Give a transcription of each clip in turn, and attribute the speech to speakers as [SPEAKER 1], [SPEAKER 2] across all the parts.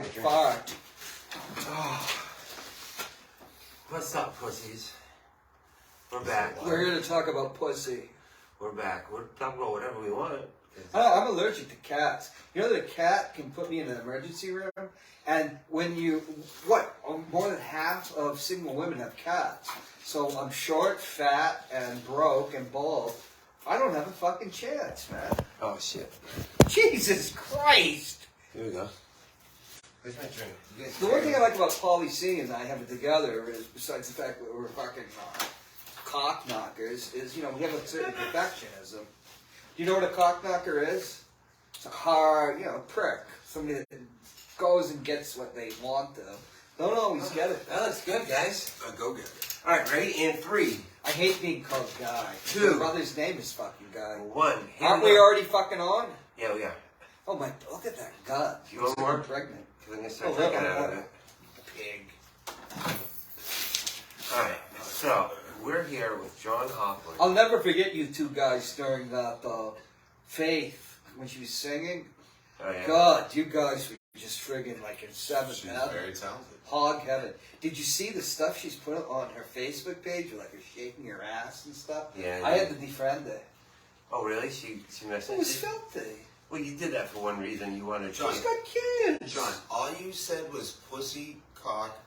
[SPEAKER 1] Fart.
[SPEAKER 2] Oh.
[SPEAKER 3] What's up, pussies? We're back.
[SPEAKER 1] We're here to talk about pussy.
[SPEAKER 3] We're back. We're talking about whatever we want.
[SPEAKER 1] I'm allergic to cats. You know that a cat can put me in an emergency room? And when more than half of single women have cats. So I'm short, fat, and broke, and bald. I don't have a fucking chance, man.
[SPEAKER 3] Oh, shit.
[SPEAKER 1] Jesus Christ!
[SPEAKER 3] Here we go. Where's my drink?
[SPEAKER 1] The one thing I like about Pauly C and I have it together is, besides the fact that we're fucking cock knockers, is, we have a certain perfectionism. Do you know what a cock knocker is? It's a hard, prick. Somebody that goes and gets what they want to. Don't always get it.
[SPEAKER 3] That looks good, guys.
[SPEAKER 2] Go get it.
[SPEAKER 3] All right, ready? In 3.
[SPEAKER 1] I hate being called Guy.
[SPEAKER 3] 2.
[SPEAKER 1] My brother's name is fucking Guy.
[SPEAKER 3] 1.
[SPEAKER 1] Aren't we already fucking on?
[SPEAKER 3] Yeah, we are.
[SPEAKER 1] Oh my, look at that gut.
[SPEAKER 3] You want more?
[SPEAKER 1] I'm pregnant.
[SPEAKER 3] Because I'm going to start drinking out of it.
[SPEAKER 1] Pig.
[SPEAKER 3] All right, so we're here with Jon Hopwood.
[SPEAKER 1] I'll never forget you two guys during that Faith, when she was singing.
[SPEAKER 3] Oh, yeah.
[SPEAKER 1] God, you guys were just friggin' like in seventh
[SPEAKER 2] She's
[SPEAKER 1] heaven.
[SPEAKER 2] very talented.
[SPEAKER 1] Hog heaven. Did you see the stuff she's put on her Facebook page? Like her shaking her ass and stuff?
[SPEAKER 3] Yeah.
[SPEAKER 1] I had to defriend it.
[SPEAKER 3] Oh, really? She messaged
[SPEAKER 1] It was
[SPEAKER 3] you?
[SPEAKER 1] filthy.
[SPEAKER 3] Well, you did that for one reason. You wanted to...
[SPEAKER 1] She's got kids.
[SPEAKER 2] John, all you said was pussy, cock,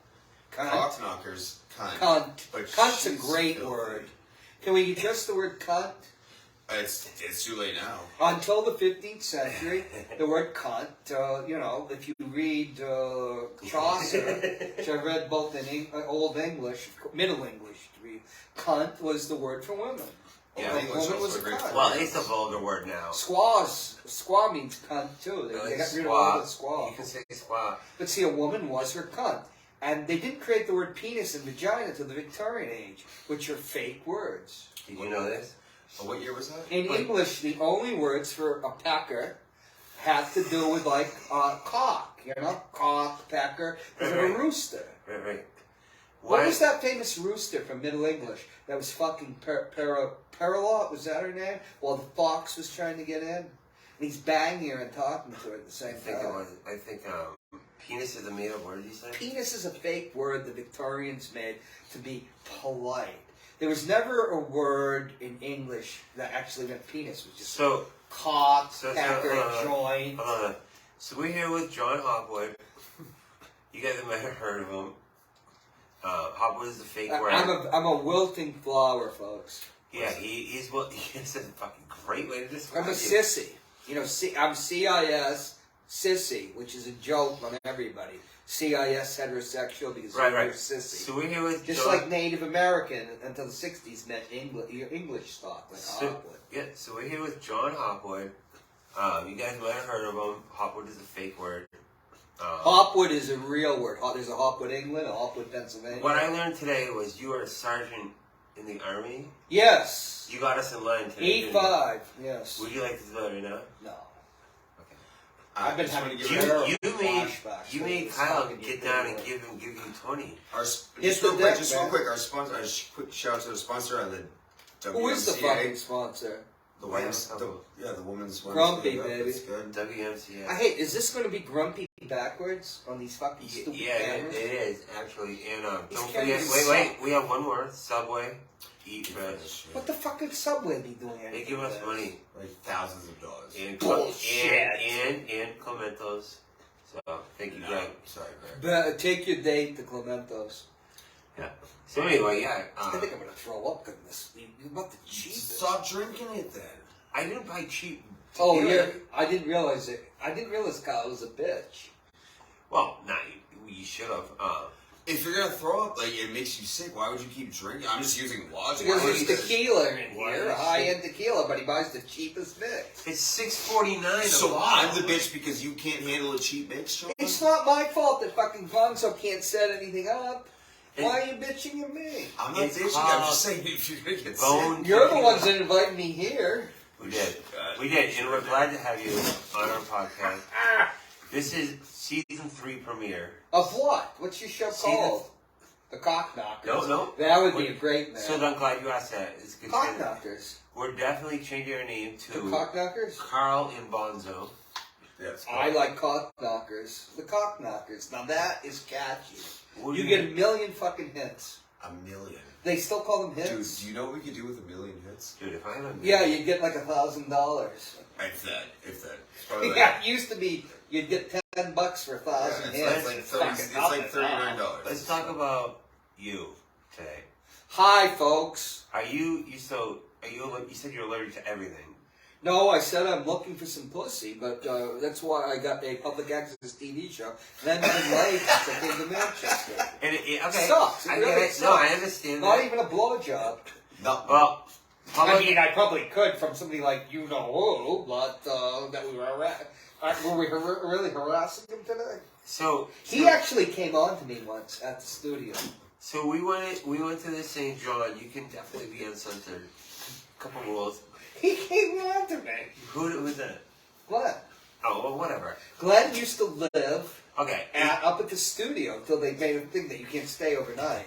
[SPEAKER 1] Cunt.
[SPEAKER 2] cock knockers, cunt.
[SPEAKER 1] Cunt.
[SPEAKER 2] But
[SPEAKER 1] Cunt's a
[SPEAKER 2] she's
[SPEAKER 1] great
[SPEAKER 2] filthy.
[SPEAKER 1] word. Can we adjust the word cunt?
[SPEAKER 2] It's too late now.
[SPEAKER 1] Until the 15th century, the word cunt, if you read Chaucer, which I read both in Old English, Middle English to read, cunt was the word for women.
[SPEAKER 2] Yeah,
[SPEAKER 1] A
[SPEAKER 2] English
[SPEAKER 1] woman was
[SPEAKER 2] also
[SPEAKER 1] a
[SPEAKER 2] a great
[SPEAKER 1] cunt.
[SPEAKER 3] Well, it's a vulgar word now.
[SPEAKER 1] Squaw means cunt too. They got rid of all the squaw.
[SPEAKER 3] You can say squaw.
[SPEAKER 1] But see, a woman was her cunt. And they didn't create the word penis and vagina until the Victorian age, which are fake words.
[SPEAKER 3] Did you know this?
[SPEAKER 2] Oh, what year was that?
[SPEAKER 1] In English, the only words for a pecker had to do with cock, cock, pecker, because of a rooster.
[SPEAKER 3] Right.
[SPEAKER 1] What was that famous rooster from Middle English that was fucking Perilot? Was that her name? While the fox was trying to get in, and he's banging her and talking to her at the same time.
[SPEAKER 3] I think penis is a made-up word. You said
[SPEAKER 1] Penis is a fake word the Victorians made to be polite. There was never a word in English that actually meant penis. It was just cock, pecker, joint.
[SPEAKER 3] So we're here with Jon Hopwood. You guys might have heard of him. Hopwood is a fake word.
[SPEAKER 1] I'm a wilting flower, folks.
[SPEAKER 3] Yeah, he's a fucking great way to describe
[SPEAKER 1] I'm a sissy. I'm CIS, sissy, which is a joke on everybody. CIS heterosexual because you're a sissy.
[SPEAKER 3] So we're here with
[SPEAKER 1] just
[SPEAKER 3] Jon.
[SPEAKER 1] like Native American until the 60s meant English stock, like Hopwood.
[SPEAKER 3] Yeah, so we're here with Jon Hopwood. You guys might have heard of him. Hopwood is a fake word.
[SPEAKER 1] Hopwood is a real word. There's a Hopwood, England, a Hopwood, Pennsylvania.
[SPEAKER 3] What I learned today was you are a sergeant in the Army.
[SPEAKER 1] Yes.
[SPEAKER 3] You got us in line today.
[SPEAKER 1] E5, yes.
[SPEAKER 3] Would you like to tell me now?
[SPEAKER 1] No.
[SPEAKER 3] Okay.
[SPEAKER 1] I've been having
[SPEAKER 3] You made Kyle get down and give you 20.
[SPEAKER 2] Just real quick, our sponsor. Quick shout out to the sponsor on the WMCA.
[SPEAKER 1] Who is the fucking sponsor?
[SPEAKER 2] The women's one.
[SPEAKER 1] Grumpy, baby.
[SPEAKER 2] That's good.
[SPEAKER 3] WMCA.
[SPEAKER 1] I hate. Is this going to be grumpy backwards on these fucking stupid cameras?
[SPEAKER 3] It is actually. And don't
[SPEAKER 1] cameras
[SPEAKER 3] forget. Wait. We have one more. Subway. Eat fresh.
[SPEAKER 1] What the fuck could Subway be doing?
[SPEAKER 3] They give us money,
[SPEAKER 2] like thousands of dollars.
[SPEAKER 3] And
[SPEAKER 1] bullshit.
[SPEAKER 3] And Clementos. So thank you, Greg.
[SPEAKER 2] Sorry, Greg.
[SPEAKER 1] Take your date to Clementos.
[SPEAKER 3] Yeah. So anyway, yeah.
[SPEAKER 1] I think I'm gonna throw up because this. You're about the cheapest.
[SPEAKER 2] Stop drinking it then.
[SPEAKER 3] I didn't buy cheap.
[SPEAKER 1] Oh yeah, I didn't realize it. I didn't realize Kyle was a bitch.
[SPEAKER 3] Well, you should have.
[SPEAKER 2] If you're gonna throw up, it makes you sick. Why would you keep drinking? I'm just using logic.
[SPEAKER 1] Because there's tequila in here, high-end tequila, but he buys the cheapest mix.
[SPEAKER 3] It's $6.49.
[SPEAKER 2] So I'm the bitch because you can't handle a cheap mix, John?
[SPEAKER 1] It's not my fault that fucking Gonzo can't set anything up. Why are you bitching at me?
[SPEAKER 2] I'm not bitching. I'm just saying if you're gonna get sick.
[SPEAKER 1] You're the ones that invited me here.
[SPEAKER 3] We did, and we're glad to have you on our podcast. This is season 3 premiere.
[SPEAKER 1] Of what? What's your show called? The Cock Knockers.
[SPEAKER 3] No.
[SPEAKER 1] That would be a great name.
[SPEAKER 3] So I'm glad you asked that. It's good.
[SPEAKER 1] Cock Knockers.
[SPEAKER 3] We're definitely changing our name to
[SPEAKER 1] The Cock Knockers?
[SPEAKER 3] Carl and Bonzo.
[SPEAKER 2] Yes.
[SPEAKER 1] I like cock knockers. The cock knockers. Now that is catchy.
[SPEAKER 3] What do
[SPEAKER 1] You get a million fucking hits.
[SPEAKER 2] A million.
[SPEAKER 1] They still call them
[SPEAKER 2] Dude,
[SPEAKER 1] hits.
[SPEAKER 2] do you know what we could do with a million hits?
[SPEAKER 3] Dude, if I have a
[SPEAKER 1] Yeah, you get like $1,000.
[SPEAKER 2] If that. It's probably like,
[SPEAKER 1] Yeah, it used to be you'd get $10 for 1,000
[SPEAKER 2] yeah,
[SPEAKER 1] hits.
[SPEAKER 2] it's like $39.
[SPEAKER 3] Let's talk about you today.
[SPEAKER 1] Hi, folks.
[SPEAKER 3] You said you're allergic to everything.
[SPEAKER 1] No, I said I'm looking for some pussy, but that's why I got a public access TV show. Then I've been late since I came to Manchester.
[SPEAKER 3] And okay.
[SPEAKER 1] Sucks. It
[SPEAKER 3] I
[SPEAKER 1] really
[SPEAKER 3] get it.
[SPEAKER 1] sucks.
[SPEAKER 3] No, I understand
[SPEAKER 1] Not
[SPEAKER 3] that.
[SPEAKER 1] even a blowjob.
[SPEAKER 2] No.
[SPEAKER 3] Well,
[SPEAKER 1] I mean, I probably could from somebody like you know who, but that we were we really harassing him today?
[SPEAKER 3] so
[SPEAKER 1] He actually came on to me once at the studio.
[SPEAKER 3] So we went to the St. John. You can definitely be uncensored. Couple rules.
[SPEAKER 1] He came on to me.
[SPEAKER 3] Who was that?
[SPEAKER 1] Glenn.
[SPEAKER 3] Oh, well, whatever.
[SPEAKER 1] Glenn used to live
[SPEAKER 3] Okay.
[SPEAKER 1] up at the studio until they made a thing that you can't stay overnight.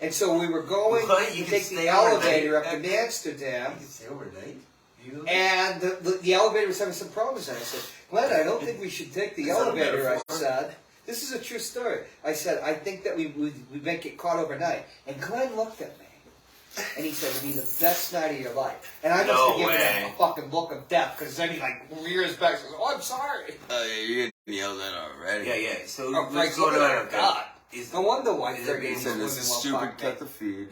[SPEAKER 1] And so we were going
[SPEAKER 3] What?
[SPEAKER 1] to
[SPEAKER 3] You can
[SPEAKER 1] take the
[SPEAKER 3] stay
[SPEAKER 1] elevator
[SPEAKER 3] overnight?
[SPEAKER 1] up to Amsterdam.
[SPEAKER 3] You can stay overnight. You
[SPEAKER 1] And the elevator was having some problems. And I said, Glenn, I don't think we should take the
[SPEAKER 2] Is that a
[SPEAKER 1] elevator. I
[SPEAKER 2] metaphor?
[SPEAKER 1] said, this is a true story. I said, I think that we might get caught overnight. And Glenn looked at me. And he said, it'd be the best night of your life. And I must
[SPEAKER 3] No
[SPEAKER 1] have given
[SPEAKER 3] way.
[SPEAKER 1] him a fucking look of death. Because then he like rears back and says, oh, I'm sorry.
[SPEAKER 2] Oh, yeah, you're getting yelled at already.
[SPEAKER 3] Yeah. So
[SPEAKER 1] Oh,
[SPEAKER 3] what's
[SPEAKER 1] Christ,
[SPEAKER 3] going
[SPEAKER 1] look
[SPEAKER 3] on
[SPEAKER 1] at
[SPEAKER 3] up
[SPEAKER 1] that. God.
[SPEAKER 3] there? Is-
[SPEAKER 1] No wonder why
[SPEAKER 3] is
[SPEAKER 1] they're
[SPEAKER 3] it
[SPEAKER 1] getting
[SPEAKER 2] They
[SPEAKER 3] being
[SPEAKER 2] said this is stupid, cut the feed.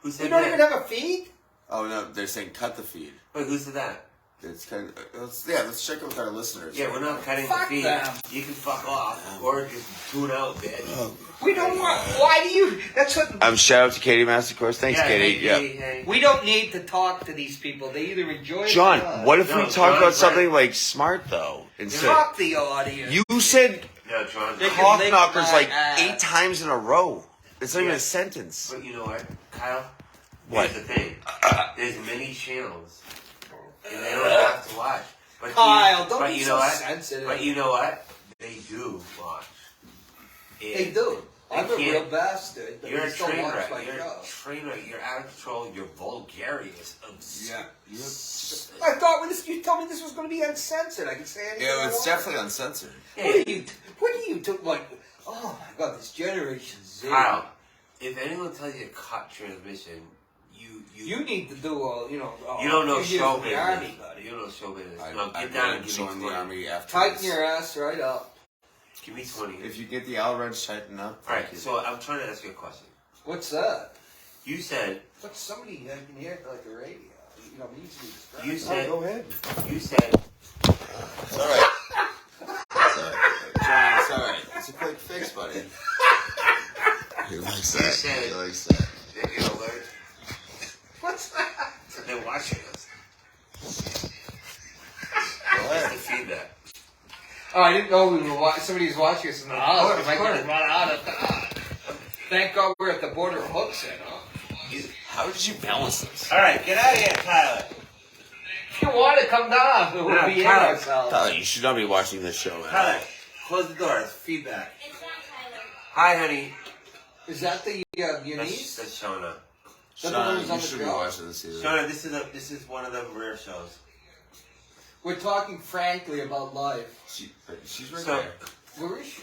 [SPEAKER 3] Who
[SPEAKER 1] You
[SPEAKER 3] said
[SPEAKER 1] don't
[SPEAKER 3] that?
[SPEAKER 1] even have a feed?
[SPEAKER 2] Oh, no, they're saying cut the feed.
[SPEAKER 3] Wait, who said that?
[SPEAKER 2] It's kind of, let's check it with our listeners.
[SPEAKER 3] Yeah, we're not cutting
[SPEAKER 1] Fuck
[SPEAKER 3] the feed.
[SPEAKER 1] them.
[SPEAKER 3] You can fuck off or just tune out, bitch.
[SPEAKER 1] We don't want. Why do you? That's what.
[SPEAKER 2] Shout out to Katie Mastercourse. Thanks, Katie.
[SPEAKER 3] Hey.
[SPEAKER 1] We don't need to talk to these people. They either enjoy it or
[SPEAKER 2] John,
[SPEAKER 1] not.
[SPEAKER 2] what if
[SPEAKER 3] No,
[SPEAKER 2] we talk
[SPEAKER 3] John's
[SPEAKER 2] about something
[SPEAKER 3] right.
[SPEAKER 2] like smart though? Instead,
[SPEAKER 1] Fuck the audience.
[SPEAKER 2] you said
[SPEAKER 3] No, John.
[SPEAKER 1] They can
[SPEAKER 2] cock
[SPEAKER 1] lick
[SPEAKER 2] knockers
[SPEAKER 1] my
[SPEAKER 2] like
[SPEAKER 1] ass.
[SPEAKER 2] 8 times in a row. It's not even
[SPEAKER 3] Yeah.
[SPEAKER 2] a sentence.
[SPEAKER 3] But you know what, Kyle?
[SPEAKER 2] What?
[SPEAKER 3] Here's the thing. There's many channels, and they don't have to watch. But
[SPEAKER 1] Kyle, don't
[SPEAKER 3] but
[SPEAKER 1] be
[SPEAKER 3] you
[SPEAKER 1] so
[SPEAKER 3] know what?
[SPEAKER 1] sensitive.
[SPEAKER 3] But you know what? They do watch.
[SPEAKER 1] They
[SPEAKER 3] And
[SPEAKER 1] do. I'm a
[SPEAKER 3] can't-
[SPEAKER 1] real bastard. But
[SPEAKER 3] You're
[SPEAKER 1] they
[SPEAKER 3] a
[SPEAKER 1] still
[SPEAKER 3] train
[SPEAKER 1] watch
[SPEAKER 3] wreck.
[SPEAKER 1] my
[SPEAKER 3] You're a
[SPEAKER 1] show.
[SPEAKER 3] train wreck. You're out of control. You're vulgarious.
[SPEAKER 1] I thought you told me this was going to be uncensored. I could say anything. I want.
[SPEAKER 2] uncensored.
[SPEAKER 1] What do you do? Like, oh my god, this Generation Z.
[SPEAKER 3] Kyle, if anyone tells you to cut transmission,
[SPEAKER 1] You need to do a,
[SPEAKER 3] you don't know
[SPEAKER 1] a few years
[SPEAKER 3] show
[SPEAKER 1] in the
[SPEAKER 3] business.
[SPEAKER 1] army, buddy.
[SPEAKER 3] You don't know show business.
[SPEAKER 2] I,
[SPEAKER 3] No,
[SPEAKER 2] I
[SPEAKER 3] get down and
[SPEAKER 2] won't
[SPEAKER 3] give me
[SPEAKER 2] join the
[SPEAKER 3] 20.
[SPEAKER 2] army after
[SPEAKER 1] Tighten
[SPEAKER 2] this.
[SPEAKER 1] your ass right up.
[SPEAKER 3] Give me 20.
[SPEAKER 2] If you get the L wrench tightened up,
[SPEAKER 3] Alright,
[SPEAKER 2] thank you.
[SPEAKER 3] so I'm trying to ask you a question.
[SPEAKER 1] What's that?
[SPEAKER 3] You said,
[SPEAKER 1] What's somebody I can hear it like a radio? You know, easily described.
[SPEAKER 3] You said-
[SPEAKER 2] go ahead.
[SPEAKER 3] you said,
[SPEAKER 2] It's alright. It's alright. John, it's alright. It's a quick fix, buddy. He likes that.
[SPEAKER 3] said-
[SPEAKER 2] He likes that.
[SPEAKER 3] that you're allergic.
[SPEAKER 1] What's that?
[SPEAKER 3] So they're watching us.
[SPEAKER 2] Go
[SPEAKER 3] That's
[SPEAKER 2] ahead.
[SPEAKER 3] the feedback.
[SPEAKER 1] Oh, I didn't know we were somebody was watching us in the house.
[SPEAKER 3] course,
[SPEAKER 1] I
[SPEAKER 3] of course.
[SPEAKER 1] could run out of that. Thank God we're at the border of Hooksett, huh?
[SPEAKER 2] How did you balance this?
[SPEAKER 3] Alright, get out of here, Tyler.
[SPEAKER 1] If you want to come down, we'll
[SPEAKER 3] No,
[SPEAKER 1] be in
[SPEAKER 3] Tyler.
[SPEAKER 1] ourselves.
[SPEAKER 2] Tyler, you should not be watching this show, man.
[SPEAKER 3] Tyler, close the door. It's feedback.
[SPEAKER 4] It's not Tyler.
[SPEAKER 3] Hi, honey.
[SPEAKER 1] Is that the your
[SPEAKER 3] That's,
[SPEAKER 1] niece?
[SPEAKER 3] that's Shona.
[SPEAKER 1] That's the one
[SPEAKER 2] Sean,
[SPEAKER 1] who's on
[SPEAKER 2] you
[SPEAKER 1] the
[SPEAKER 2] should be
[SPEAKER 1] show?
[SPEAKER 2] watching this either.
[SPEAKER 3] Shona, this is one of the rare shows.
[SPEAKER 1] We're talking frankly about life.
[SPEAKER 2] She's right
[SPEAKER 3] So-
[SPEAKER 2] there.
[SPEAKER 1] Where is she?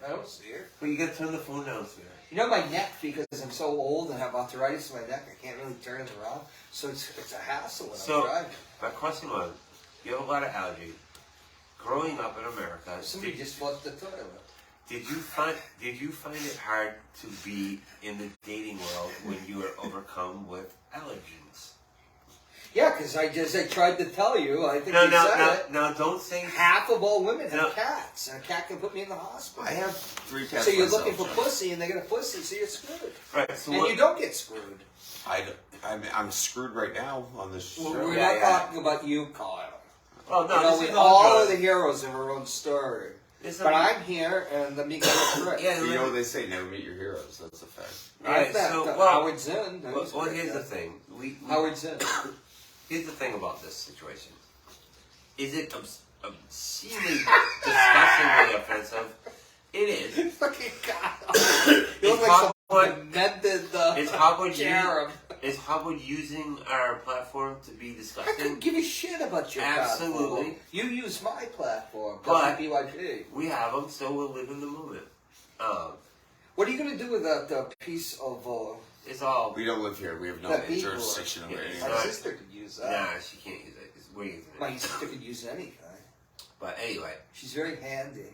[SPEAKER 1] I don't see her.
[SPEAKER 3] But you gotta turn the phone down, sweetheart.
[SPEAKER 1] You know my neck, because I'm so old and have arthritis in my neck, I can't really turn it around. So it's a hassle when
[SPEAKER 3] So-
[SPEAKER 1] I'm driving.
[SPEAKER 3] My question was, you have a lot of allergy. Growing up in America,
[SPEAKER 1] Somebody just flushed the toilet.
[SPEAKER 3] did you find it hard to be in the dating world when you were overcome with allergens?
[SPEAKER 1] Yeah, because I tried to tell you. I think
[SPEAKER 3] No,
[SPEAKER 1] you said it.
[SPEAKER 3] no, don't say.
[SPEAKER 1] Half of all women have
[SPEAKER 3] No.
[SPEAKER 1] cats, and a cat can put me in the hospital.
[SPEAKER 2] I have 3 cats.
[SPEAKER 1] So you're
[SPEAKER 2] myself,
[SPEAKER 1] looking for
[SPEAKER 2] John.
[SPEAKER 1] pussy, and they get a pussy, so you're screwed.
[SPEAKER 3] Right, so
[SPEAKER 1] And
[SPEAKER 3] what?
[SPEAKER 1] you don't get screwed.
[SPEAKER 2] I'm screwed right now on this show.
[SPEAKER 1] We're
[SPEAKER 3] Yeah,
[SPEAKER 1] not
[SPEAKER 3] yeah.
[SPEAKER 1] talking about you, Kyle.
[SPEAKER 3] Oh no,
[SPEAKER 1] You know,
[SPEAKER 3] this
[SPEAKER 1] we
[SPEAKER 3] is
[SPEAKER 1] all
[SPEAKER 3] all
[SPEAKER 1] are the heroes of our own story. But I'm here, and let me get a trick.
[SPEAKER 3] Yeah,
[SPEAKER 2] You know what they say, never meet your heroes. That's a fact.
[SPEAKER 3] Alright,
[SPEAKER 1] that,
[SPEAKER 3] so,
[SPEAKER 1] Howard Zinn.
[SPEAKER 3] well, here's the thing.
[SPEAKER 1] Howard Zinn.
[SPEAKER 3] Here's the thing about this situation. Is it obscenely, disgustingly offensive? It is.
[SPEAKER 1] Fucking Kyle. You look like some demented
[SPEAKER 3] It's Hopwood.
[SPEAKER 1] cherub.
[SPEAKER 3] Is Hopwood using our platform to be
[SPEAKER 1] I
[SPEAKER 3] disgusting?
[SPEAKER 1] couldn't give a shit about your
[SPEAKER 3] Absolutely.
[SPEAKER 1] platform. You use my platform,
[SPEAKER 3] But-
[SPEAKER 1] WBYG.
[SPEAKER 3] We have them, so we'll live in the moment.
[SPEAKER 1] What are you going to do with that piece of...
[SPEAKER 3] It's all...
[SPEAKER 2] We don't live here. We have no
[SPEAKER 1] That beat
[SPEAKER 2] jurisdiction over
[SPEAKER 3] board.
[SPEAKER 2] any
[SPEAKER 3] Yeah,
[SPEAKER 2] of
[SPEAKER 1] my
[SPEAKER 2] that.
[SPEAKER 1] sister could use that.
[SPEAKER 3] Nah, she can't use it. 'Cause we're using it.
[SPEAKER 1] My sister could use anything.
[SPEAKER 3] But anyway.
[SPEAKER 1] She's very handy.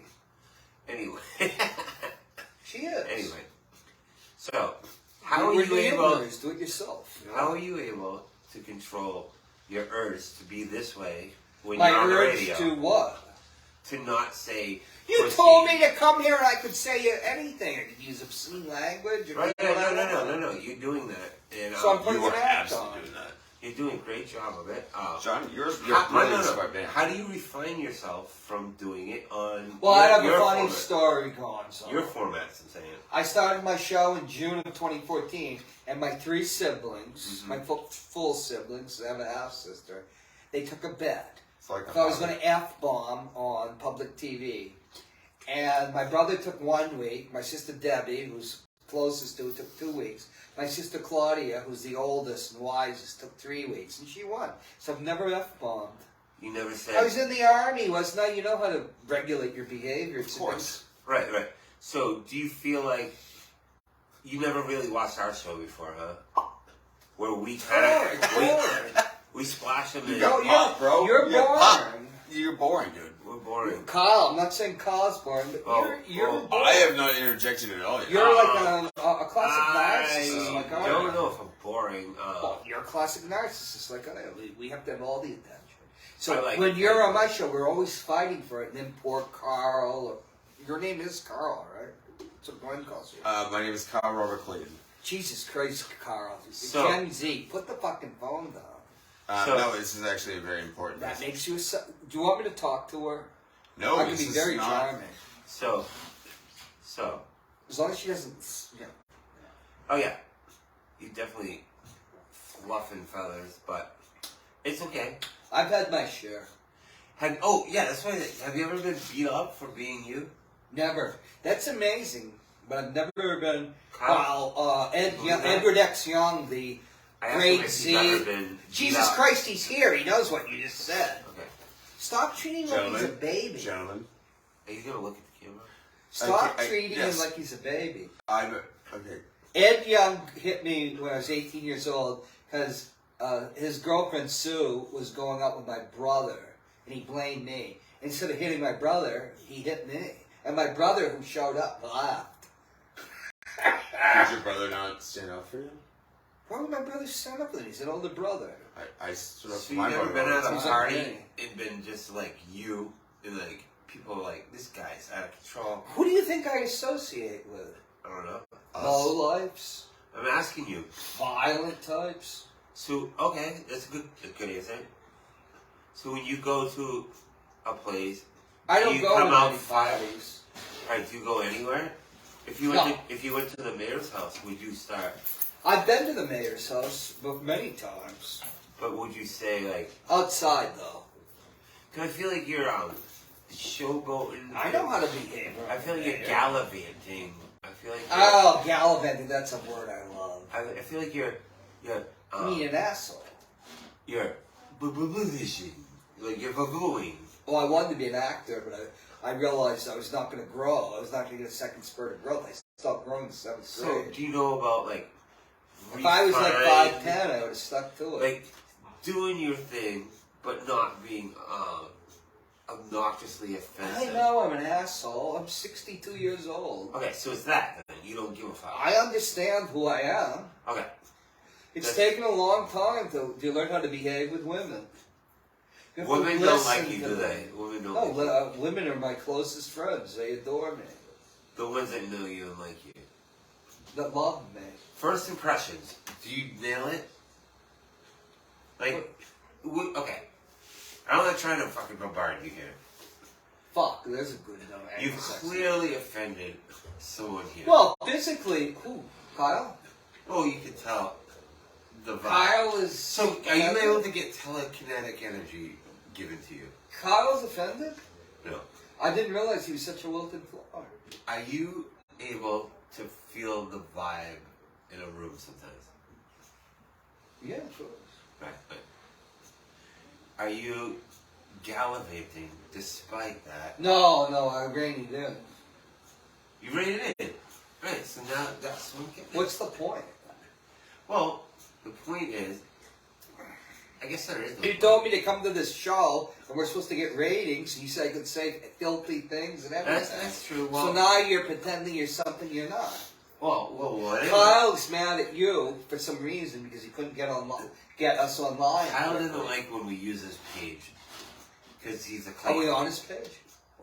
[SPEAKER 3] Anyway.
[SPEAKER 1] She is.
[SPEAKER 3] Anyway. So, how are
[SPEAKER 1] We're
[SPEAKER 3] you able...
[SPEAKER 1] neighbors. Do it yourself. You know?
[SPEAKER 3] How are you able to control your urge to be this way when
[SPEAKER 1] My
[SPEAKER 3] you're on the
[SPEAKER 1] urge
[SPEAKER 3] radio?
[SPEAKER 1] to what?
[SPEAKER 3] To not say...
[SPEAKER 1] You
[SPEAKER 3] pussy.
[SPEAKER 1] told me to come here and I could say anything. I could use obscene language. Or
[SPEAKER 3] Right,
[SPEAKER 1] whatever.
[SPEAKER 3] no. You're doing that. And,
[SPEAKER 1] So I'm putting
[SPEAKER 2] You
[SPEAKER 1] an
[SPEAKER 2] are
[SPEAKER 1] act
[SPEAKER 2] absolutely
[SPEAKER 1] on.
[SPEAKER 2] doing that.
[SPEAKER 3] you're doing a great job of it.
[SPEAKER 2] John, you're
[SPEAKER 3] How,
[SPEAKER 2] really
[SPEAKER 3] no,
[SPEAKER 2] a
[SPEAKER 3] no.
[SPEAKER 2] smart man.
[SPEAKER 3] How do you refine yourself from doing it on
[SPEAKER 1] Well, I have
[SPEAKER 3] your
[SPEAKER 1] a funny
[SPEAKER 3] format?
[SPEAKER 1] story going. So.
[SPEAKER 3] Your formats, I'm saying.
[SPEAKER 1] I started my show in June of 2014, and my 3 siblings,
[SPEAKER 3] Mhm.
[SPEAKER 1] my full siblings, I have a half sister, they took a bet.
[SPEAKER 2] It's like
[SPEAKER 1] If I was going to F-bomb on public TV. And my brother took 1 week. My sister Debbie, who's closest to it, took 2 weeks. My sister Claudia, who's the oldest and wisest, took 3 weeks. And she won. So I've never F-bombed.
[SPEAKER 3] You never said...
[SPEAKER 1] I was in the Army, wasn't I? You know how to regulate your behavior.
[SPEAKER 2] Of course.
[SPEAKER 3] Right. So, do you feel like you never really watched our show before, huh? Where we kind of... We splash them in...
[SPEAKER 2] got pop, bro.
[SPEAKER 1] You're
[SPEAKER 2] You got pop.
[SPEAKER 1] boring.
[SPEAKER 2] You're boring, dude.
[SPEAKER 3] We're boring.
[SPEAKER 1] Kyle, I'm not saying Kyle's boring, but you're boring.
[SPEAKER 2] I have not interjected at all yet.
[SPEAKER 1] You're like a classic narcissist
[SPEAKER 3] I
[SPEAKER 1] like I
[SPEAKER 3] don't
[SPEAKER 1] am.
[SPEAKER 3] know if I'm boring.
[SPEAKER 1] Well, you're a classic narcissist like I am. We have to have all the attention. So
[SPEAKER 3] I like
[SPEAKER 1] when
[SPEAKER 3] it.
[SPEAKER 1] you're on my show, we're always fighting for it. And then poor Carl, your name is Carl, right? That's what Glenn calls you.
[SPEAKER 2] My name is Kyle Robert Clayton.
[SPEAKER 1] Jesus Christ, Carl.
[SPEAKER 3] So-
[SPEAKER 1] Gen Z, put the fucking phone down.
[SPEAKER 3] So-
[SPEAKER 2] No, this is actually a very important
[SPEAKER 1] That
[SPEAKER 2] message.
[SPEAKER 1] makes you do you want me to talk to her?
[SPEAKER 2] No,
[SPEAKER 1] I can
[SPEAKER 2] this
[SPEAKER 1] be
[SPEAKER 2] is
[SPEAKER 1] very
[SPEAKER 2] not.
[SPEAKER 1] charming.
[SPEAKER 3] So,
[SPEAKER 1] As long as she doesn't,
[SPEAKER 3] oh yeah, you definitely fluffing feathers, but it's okay.
[SPEAKER 1] I've had my share.
[SPEAKER 3] That's why. Have you ever been beat up for being you?
[SPEAKER 1] Never. That's amazing. But I've never been.
[SPEAKER 3] Kyle?
[SPEAKER 1] Well,
[SPEAKER 3] Who's that?
[SPEAKER 1] Edward X. Young, the
[SPEAKER 3] I asked him
[SPEAKER 1] great
[SPEAKER 3] if he's
[SPEAKER 1] Z.
[SPEAKER 3] ever been beat
[SPEAKER 1] Jesus
[SPEAKER 3] up.
[SPEAKER 1] Christ, he's here. He knows what you just said.
[SPEAKER 3] Okay.
[SPEAKER 1] Stop treating him like he's a
[SPEAKER 2] Gentlemen,
[SPEAKER 1] baby.
[SPEAKER 2] Gentlemen,
[SPEAKER 3] Are you gonna look at the camera?
[SPEAKER 1] Stop
[SPEAKER 2] Okay,
[SPEAKER 1] treating
[SPEAKER 2] yes.
[SPEAKER 1] him like he's a baby.
[SPEAKER 2] okay.
[SPEAKER 1] Ed Young hit me when I was 18 years old because his girlfriend Sue was going out with my brother, and he blamed me. Instead of hitting my brother, he hit me. And my brother, who showed up, laughed.
[SPEAKER 2] Did your brother not stand up for you?
[SPEAKER 1] Why would my brother stand up with him? He's an older brother.
[SPEAKER 2] I stood up
[SPEAKER 3] So
[SPEAKER 2] for
[SPEAKER 3] you
[SPEAKER 2] my
[SPEAKER 3] never
[SPEAKER 2] brother.
[SPEAKER 3] been
[SPEAKER 2] all
[SPEAKER 3] at
[SPEAKER 2] the
[SPEAKER 3] a
[SPEAKER 2] time.
[SPEAKER 1] He's like
[SPEAKER 3] party
[SPEAKER 1] me.
[SPEAKER 3] and been just like you, and like people are like, this guy's out of control.
[SPEAKER 1] Who do you think I associate with?
[SPEAKER 3] I don't know.
[SPEAKER 1] Low lifes,
[SPEAKER 3] I'm asking you.
[SPEAKER 1] violent types.
[SPEAKER 3] So okay, that's a good answer. So when you go to a place,
[SPEAKER 1] I don't
[SPEAKER 3] you
[SPEAKER 1] go
[SPEAKER 3] come
[SPEAKER 1] to
[SPEAKER 3] out
[SPEAKER 1] many
[SPEAKER 3] fire.
[SPEAKER 1] parties.
[SPEAKER 3] Right, do you go anywhere? If you went to the mayor's house, would you start?
[SPEAKER 1] I've been to the mayor's house, but many times.
[SPEAKER 3] But would you say like?
[SPEAKER 1] Outside, though.
[SPEAKER 3] Cause I feel like you're showboating.
[SPEAKER 1] I know how to behave.
[SPEAKER 3] I feel like you're gallivanting. I feel like
[SPEAKER 1] Oh, gallivanting, that's a word I love.
[SPEAKER 3] I feel like you're
[SPEAKER 1] I mean, an asshole.
[SPEAKER 3] you're b-b-b-fishing. Like you're babooing.
[SPEAKER 1] Well, I wanted to be an actor, but I realized I was not going to grow. I was not going to get a second spurt of growth. I stopped growing in 7th
[SPEAKER 3] So
[SPEAKER 1] grade.
[SPEAKER 3] do you know about like?
[SPEAKER 1] If I was like
[SPEAKER 3] refined-
[SPEAKER 1] 5'10", I would have stuck to it.
[SPEAKER 3] like doing your thing, but not being obnoxiously offensive.
[SPEAKER 1] I know I'm an asshole. I'm 62 years old.
[SPEAKER 3] Okay, so it's that. Then. You don't give a fuck.
[SPEAKER 1] I understand who I am.
[SPEAKER 3] Okay.
[SPEAKER 1] It's
[SPEAKER 3] That's-
[SPEAKER 1] taken a long time to learn how to behave with women. You have to
[SPEAKER 3] Women don't like
[SPEAKER 1] listen
[SPEAKER 3] you,
[SPEAKER 1] to
[SPEAKER 3] do
[SPEAKER 1] them.
[SPEAKER 3] they? Women don't.
[SPEAKER 1] No,
[SPEAKER 3] like you.
[SPEAKER 1] women are my closest friends. They adore me.
[SPEAKER 3] The ones that know you and like you.
[SPEAKER 1] That love me.
[SPEAKER 3] First impressions. Do you nail it? Like, okay. I'm not trying to fucking bombard you here.
[SPEAKER 1] Fuck, there's a good number.
[SPEAKER 3] You've clearly offended someone here.
[SPEAKER 1] Well, physically, who? Kyle?
[SPEAKER 3] Oh, you can tell the vibe.
[SPEAKER 1] Kyle is.
[SPEAKER 3] So, are you able to get telekinetic energy given to you?
[SPEAKER 1] Kyle's offended?
[SPEAKER 3] No.
[SPEAKER 1] I didn't realize he was such a wilted flower.
[SPEAKER 3] Are you able to feel the vibe in a room sometimes?
[SPEAKER 1] Yeah, of course.
[SPEAKER 3] Right, but are you gallivanting despite that?
[SPEAKER 1] No, I reined it in.
[SPEAKER 3] You rated it in. Right, so now that's what I'm getting at.
[SPEAKER 1] What's the point?
[SPEAKER 3] Well, the point is, I guess there is no
[SPEAKER 1] You
[SPEAKER 3] point.
[SPEAKER 1] told me to come to this show, and we're supposed to get ratings, you said I could say filthy things and everything.
[SPEAKER 3] That's true. Well,
[SPEAKER 1] So now you're pretending you're something you're not.
[SPEAKER 3] well, whatever.
[SPEAKER 1] Kyle's mad at you for some reason because he couldn't get us online.
[SPEAKER 3] Kyle doesn't like when we use his page. Because he's a
[SPEAKER 1] Are
[SPEAKER 3] Clayton.
[SPEAKER 1] we on his page?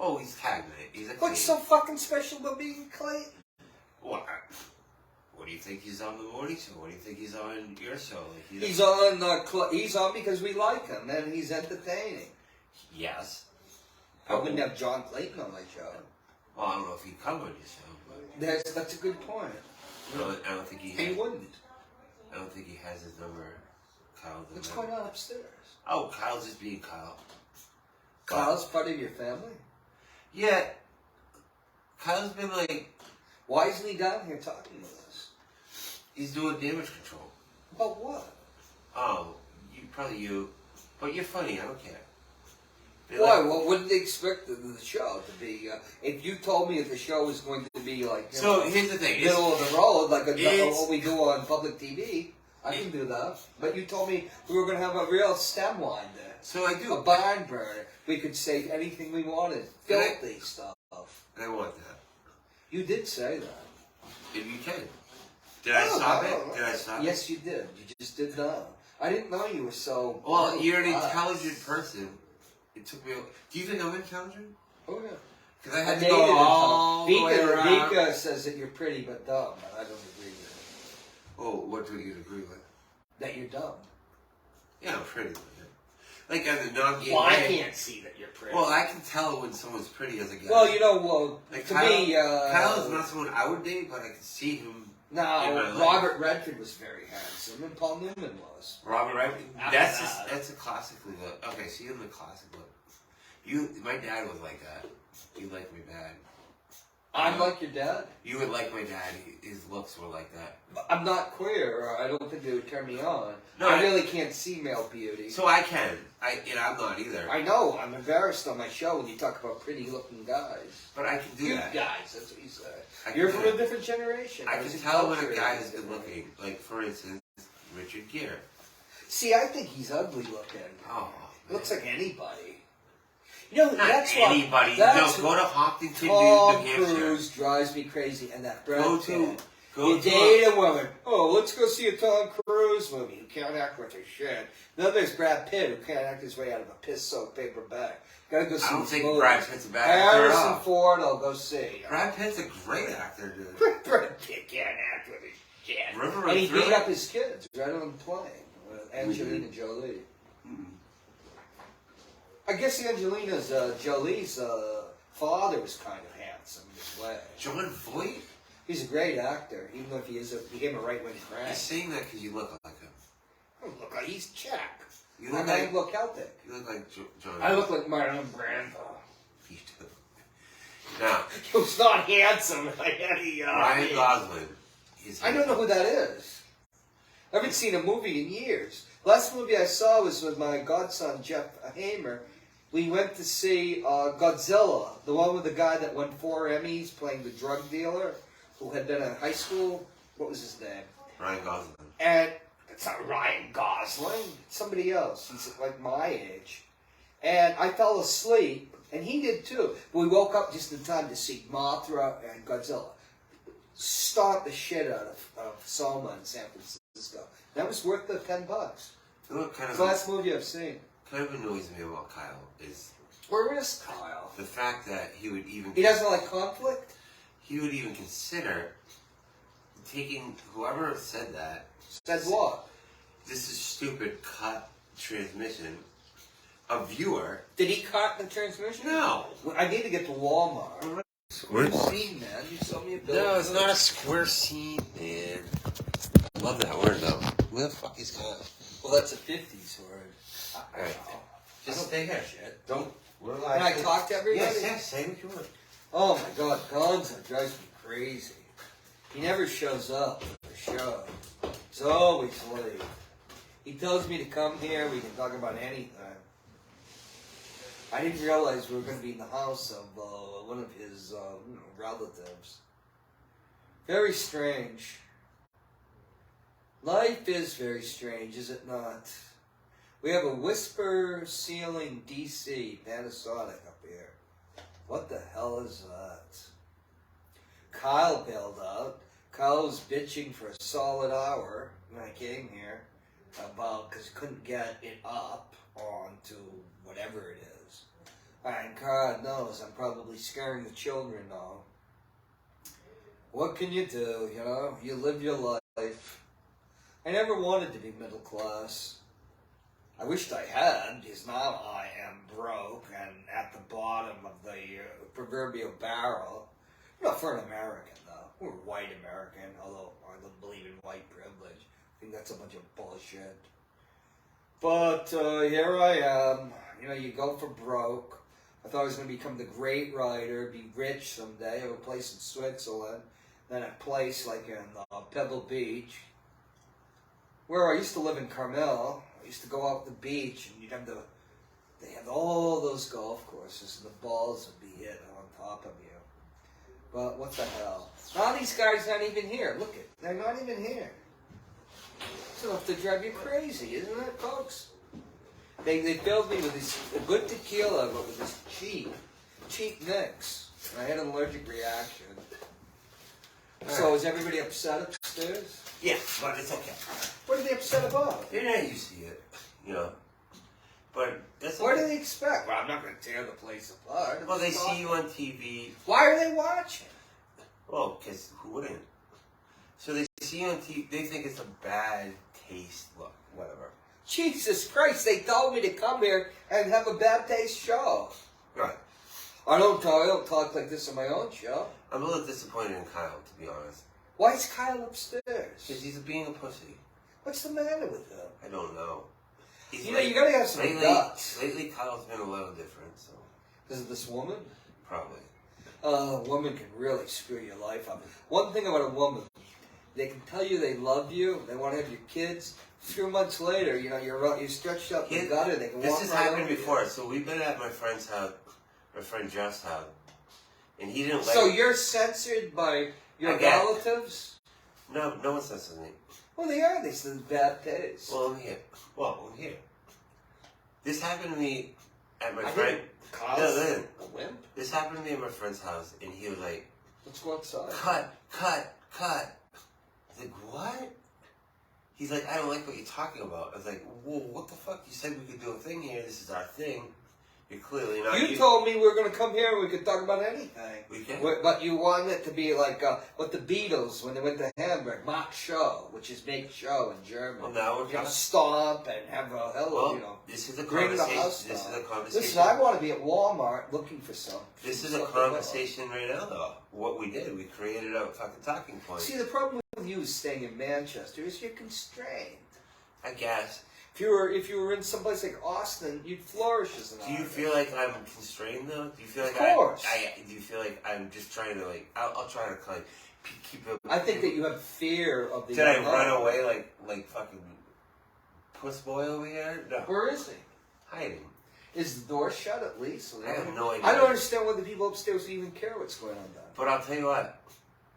[SPEAKER 3] Oh, he's tagged in it. He's a
[SPEAKER 1] What's
[SPEAKER 3] Clayton.
[SPEAKER 1] so fucking special about being Clayton?
[SPEAKER 3] What do you think he's on the morning show? What do you think he's on your show? Like,
[SPEAKER 1] He's on because we like him and he's entertaining.
[SPEAKER 3] Yes.
[SPEAKER 1] I wouldn't have John Clayton on my show.
[SPEAKER 3] Well, I don't know if he'd come on your show, but
[SPEAKER 1] That's a good point.
[SPEAKER 3] I don't think he.
[SPEAKER 1] He wouldn't.
[SPEAKER 3] I don't think he has his number. Kyle.
[SPEAKER 1] What's going on upstairs?
[SPEAKER 3] Oh, Kyle's just being Kyle.
[SPEAKER 1] Kyle's part of your family?
[SPEAKER 3] Yeah. Kyle's been like,
[SPEAKER 1] Why isn't he down here talking with us?
[SPEAKER 3] he's doing damage control.
[SPEAKER 1] About what?
[SPEAKER 3] Oh, probably you, but you're funny. I don't care. They
[SPEAKER 1] Why?
[SPEAKER 3] like-
[SPEAKER 1] What would they expect the show to be? If you told me that the show was going to be like
[SPEAKER 3] So here's the thing.
[SPEAKER 1] middle of the road, like
[SPEAKER 3] it's-
[SPEAKER 1] what we do on public TV, I can do that. But you told me we were going to have a real stem line there.
[SPEAKER 3] So I do.
[SPEAKER 1] A barn burner. We could say anything we wanted. Filthy stuff.
[SPEAKER 3] I want that.
[SPEAKER 1] You did say that.
[SPEAKER 3] If you can. Did I stop it? Did I stop it?
[SPEAKER 1] Yes, you did. You just did not. I didn't know you were so...
[SPEAKER 3] Well, you're an
[SPEAKER 1] relaxed.
[SPEAKER 3] intelligent person. It took me. Do you think I'm intelligent?
[SPEAKER 1] Oh, yeah.
[SPEAKER 3] Because I
[SPEAKER 1] I
[SPEAKER 3] had to
[SPEAKER 1] made
[SPEAKER 3] go
[SPEAKER 1] it
[SPEAKER 3] all the way
[SPEAKER 1] until
[SPEAKER 3] around.
[SPEAKER 1] Vika says that you're pretty but dumb, and I don't agree with
[SPEAKER 3] Oh, what do you agree with?
[SPEAKER 1] it. That you're dumb.
[SPEAKER 3] Yeah, I'm pretty. Like as a non-gay
[SPEAKER 1] Well, I
[SPEAKER 3] guy-
[SPEAKER 1] can't see that you're pretty.
[SPEAKER 3] Well, I can tell when someone's pretty as a guy.
[SPEAKER 1] Well, you know,
[SPEAKER 3] like
[SPEAKER 1] to
[SPEAKER 3] Kyle,
[SPEAKER 1] me...
[SPEAKER 3] Kyle is not someone I would date, but I can see him. in my
[SPEAKER 1] No,
[SPEAKER 3] life.
[SPEAKER 1] Robert Redford was very handsome, and Paul Newman was.
[SPEAKER 3] Robert, right?
[SPEAKER 1] After
[SPEAKER 3] That's
[SPEAKER 1] that.
[SPEAKER 3] that's a classically look. Okay, see in the classic look. My dad was like that. You like my dad.
[SPEAKER 1] I'm like your dad.
[SPEAKER 3] You would like my dad. His looks were like that.
[SPEAKER 1] I'm not queer, or I don't think they would turn me on.
[SPEAKER 3] No,
[SPEAKER 1] I really can't see male beauty.
[SPEAKER 3] So I can. I'm not either.
[SPEAKER 1] I know, I'm embarrassed on my show when you talk about pretty-looking guys.
[SPEAKER 3] But I can do
[SPEAKER 1] You
[SPEAKER 3] that.
[SPEAKER 1] guys, that's what you said.
[SPEAKER 3] I can
[SPEAKER 1] You're
[SPEAKER 3] do
[SPEAKER 1] from
[SPEAKER 3] that.
[SPEAKER 1] a different generation.
[SPEAKER 3] I
[SPEAKER 1] There's
[SPEAKER 3] can
[SPEAKER 1] a
[SPEAKER 3] tell when
[SPEAKER 1] culture
[SPEAKER 3] a guy
[SPEAKER 1] in
[SPEAKER 3] is
[SPEAKER 1] it.
[SPEAKER 3] good looking. Like for instance, Richard Gere.
[SPEAKER 1] See, I think he's ugly looking.
[SPEAKER 3] Oh,
[SPEAKER 1] Looks like anybody. You know,
[SPEAKER 3] not
[SPEAKER 1] that's
[SPEAKER 3] anybody.
[SPEAKER 1] What, that's
[SPEAKER 3] No, go to Hopkinton,
[SPEAKER 1] Tom
[SPEAKER 3] New Hampshire.
[SPEAKER 1] Cruise drives me crazy, and that Brad
[SPEAKER 3] Go
[SPEAKER 1] Pitt.
[SPEAKER 3] to.
[SPEAKER 1] You date a woman. Oh, let's go see a Tom Cruise movie who can't act worth a shit. Then there's Brad Pitt who can't act his way out of a piss-soaked paper bag. Gotta go see
[SPEAKER 3] I don't
[SPEAKER 1] these
[SPEAKER 3] think
[SPEAKER 1] movies.
[SPEAKER 3] Brad Pitt's a bad actor at
[SPEAKER 1] Harrison
[SPEAKER 3] all.
[SPEAKER 1] Ford, I'll go see.
[SPEAKER 3] Brad Pitt's a great actor, dude.
[SPEAKER 1] Brad Pitt can't act with his shit.
[SPEAKER 3] River
[SPEAKER 1] And he
[SPEAKER 3] Thriller?
[SPEAKER 1] beat up his kids right on the plane with Angelina Jolie. I guess Jolie's father was kind of handsome in his way.
[SPEAKER 3] Jon Voight?
[SPEAKER 1] He's a great actor, even though if he became a right-wing
[SPEAKER 3] You're
[SPEAKER 1] crank.
[SPEAKER 3] saying that because you look like him.
[SPEAKER 1] Oh, look, he's Czech.
[SPEAKER 3] You
[SPEAKER 1] I
[SPEAKER 3] look
[SPEAKER 1] might
[SPEAKER 3] like
[SPEAKER 1] look Celtic.
[SPEAKER 3] you look like John.
[SPEAKER 1] I look like my own grandpa.
[SPEAKER 3] You do. Now,
[SPEAKER 1] He was not handsome like any.
[SPEAKER 3] Ryan Gosling.
[SPEAKER 1] I don't know who that is. I haven't seen a movie in years. Last movie I saw was with my godson Jeff Hamer. We went to see Godzilla, the one with the guy that won 4 Emmys playing the drug dealer who had been in high school. What was his name?
[SPEAKER 3] Ryan Gosling.
[SPEAKER 1] And it's not Ryan Gosling. It's somebody else. He's like my age. And I fell asleep, and he did too. But we woke up just in time to see Mothra and Godzilla stomp the shit out of Soma in San Francisco. That was worth the $10.
[SPEAKER 3] You know what kind
[SPEAKER 1] It's
[SPEAKER 3] of
[SPEAKER 1] the last movie I've seen.
[SPEAKER 3] annoys me about Kyle is
[SPEAKER 1] Where is Kyle?
[SPEAKER 3] the fact that he would even
[SPEAKER 1] He doesn't like conflict?
[SPEAKER 3] he would even consider taking whoever said that.
[SPEAKER 1] Said what?
[SPEAKER 3] This is stupid. Cut transmission. A viewer.
[SPEAKER 1] Did he cut the transmission?
[SPEAKER 3] No.
[SPEAKER 1] Well, I need to get to Walmart.
[SPEAKER 3] Square
[SPEAKER 1] Scene, man. You saw me a bill.
[SPEAKER 3] No, it's not a square scene, man. Love that word though. Where the fuck is Kyle?
[SPEAKER 1] Well, that's a 50s word.
[SPEAKER 3] Alright. Just
[SPEAKER 1] I don't
[SPEAKER 3] stay
[SPEAKER 1] give a
[SPEAKER 3] here.
[SPEAKER 1] shit.
[SPEAKER 3] Don't. We're
[SPEAKER 1] Can
[SPEAKER 3] live.
[SPEAKER 1] I talk to everybody?
[SPEAKER 3] Yes, say what you want.
[SPEAKER 1] Oh my God, Gonzo drives me crazy. He never shows up for the show. He's always late. He tells me to come here. We can talk about anything. I didn't realize we were going to be in the house of one of his relatives. Very strange. Life is very strange, is it not? We have a whisper ceiling DC Panasonic up here. What the hell is that? Kyle bailed out. Kyle was bitching for a solid hour when I came here about because he couldn't get it up onto whatever it is. And God knows I'm probably scaring the children now. What can you do, you know? You live your life. I never wanted to be middle class. I wished I had, because now I am broke and at the bottom of the proverbial barrel. You know, for an American, though. We're white American, although I don't believe in white privilege. I think that's a bunch of bullshit. But here I am. You know, you go for broke. I thought I was going to become the great writer, be rich someday, have a place in Switzerland, then a place like in Pebble Beach, where I used to live in Carmel. I used to go out to the beach, and they have all those golf courses, and the balls would be hit on top of you. But what the hell? Now these guys aren't even here. Look it, they're not even here. It's enough to drive you crazy, isn't it, folks? They filled me with this good tequila, but with this cheap mix. And I had an allergic reaction. So is everybody upset upstairs?
[SPEAKER 3] Yeah, but it's okay.
[SPEAKER 1] What are they upset about?
[SPEAKER 3] They're not used to it, you know. But that's okay.
[SPEAKER 1] What do they expect? Well, I'm not going to tear the place apart.
[SPEAKER 3] Well, they see you on TV.
[SPEAKER 1] Why are they watching?
[SPEAKER 3] Well, because who wouldn't? So they see you on TV. They think it's a bad taste look, whatever.
[SPEAKER 1] Jesus Christ, they told me to come here and have a bad taste show.
[SPEAKER 3] Right.
[SPEAKER 1] I don't talk like this on my own show.
[SPEAKER 3] I'm a little disappointed in Kyle, to be honest.
[SPEAKER 1] Why is Kyle upstairs?
[SPEAKER 3] Because he's being a pussy.
[SPEAKER 1] What's the matter with him?
[SPEAKER 3] I don't know. He's
[SPEAKER 1] You know, you gotta have some guts.
[SPEAKER 3] Lately, Kyle's been a little different, so.
[SPEAKER 1] Because of this woman?
[SPEAKER 3] Probably.
[SPEAKER 1] A woman can really screw your life up. One thing about a woman, they can tell you they love you, they want to have your kids. A few months later, you know, you're stretched out in the gutter, they can walk
[SPEAKER 3] This has
[SPEAKER 1] right
[SPEAKER 3] happened
[SPEAKER 1] over
[SPEAKER 3] before.
[SPEAKER 1] you.
[SPEAKER 3] So we've been at my friend's house, my friend Jeff's house, and he didn't let
[SPEAKER 1] So
[SPEAKER 3] me.
[SPEAKER 1] you're censored by your
[SPEAKER 3] I guess.
[SPEAKER 1] relatives?
[SPEAKER 3] No one censors me.
[SPEAKER 1] Well, they are. They said bad taste.
[SPEAKER 3] Well, I'm here. This happened to me at my
[SPEAKER 1] I
[SPEAKER 3] friend.
[SPEAKER 1] think Kyle's
[SPEAKER 3] No, listen.
[SPEAKER 1] a wimp.
[SPEAKER 3] This happened to me at my friend's house, and he was like,
[SPEAKER 1] Let's go outside.
[SPEAKER 3] cut. I was like, what? He's like, I don't like what you're talking about. I was like, whoa, what the fuck? You said we could do a thing here. This is our thing. You're clearly not.
[SPEAKER 1] You told me we were going to come here and we could talk about anything.
[SPEAKER 3] We can.
[SPEAKER 1] But you wanted it to be like what the Beatles, when they went to Hamburg, Mach Show, which is make show in German.
[SPEAKER 3] Well, now we're
[SPEAKER 1] You know,
[SPEAKER 3] talking.
[SPEAKER 1] stomp and have a hell of,
[SPEAKER 3] Well,
[SPEAKER 1] you know.
[SPEAKER 3] this is a
[SPEAKER 1] Bring the
[SPEAKER 3] conversation.
[SPEAKER 1] house
[SPEAKER 3] This is
[SPEAKER 1] down.
[SPEAKER 3] a conversation.
[SPEAKER 1] Listen, I want to be at Walmart looking for something.
[SPEAKER 3] This is a conversation right now, though. What we did, we created a fucking talking point.
[SPEAKER 1] See, the problem with you staying in Manchester is you're constrained.
[SPEAKER 3] I guess.
[SPEAKER 1] If you were in someplace like Austin, you'd flourish as an
[SPEAKER 3] Do you
[SPEAKER 1] artist.
[SPEAKER 3] feel like I'm constrained though? Do you feel like
[SPEAKER 1] Of course.
[SPEAKER 3] do you feel like I'm just trying to like? I'll try to kind of keep it.
[SPEAKER 1] I think that you have fear of the.
[SPEAKER 3] Did I
[SPEAKER 1] unknown.
[SPEAKER 3] run away like fucking puss boy over here? No.
[SPEAKER 1] Where is he?
[SPEAKER 3] Hiding.
[SPEAKER 1] Is the door shut at least?
[SPEAKER 3] I have no idea.
[SPEAKER 1] I don't understand why the people upstairs even care what's going on down.
[SPEAKER 3] But I'll tell you what.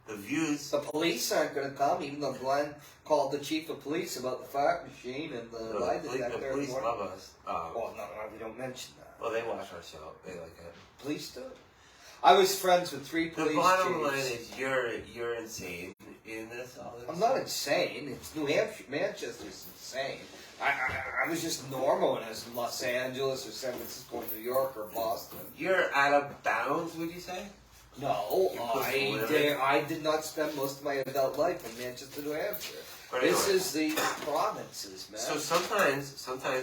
[SPEAKER 3] The views.
[SPEAKER 1] The police aren't going to come, even though Glenn called the chief of police about the fart machine and the lie
[SPEAKER 3] The
[SPEAKER 1] detector.
[SPEAKER 3] police love us.
[SPEAKER 1] Oh, no, we don't mention that.
[SPEAKER 3] Well, they watch our show. They like it.
[SPEAKER 1] Police do? I was friends with 3
[SPEAKER 3] The
[SPEAKER 1] police
[SPEAKER 3] bottom
[SPEAKER 1] chiefs.
[SPEAKER 3] line is you're insane, and that's all.
[SPEAKER 1] I'm not insane. It's New Hampshire. Manchester's insane. I was just normal when I was in Los Angeles or San Francisco or New York or Boston.
[SPEAKER 3] You're out of bounds, would you say?
[SPEAKER 1] No,
[SPEAKER 3] You
[SPEAKER 1] I did not spend most of my adult life in Manchester, New Hampshire.
[SPEAKER 3] But
[SPEAKER 1] This
[SPEAKER 3] anyway.
[SPEAKER 1] is the provinces, man.
[SPEAKER 3] So sometimes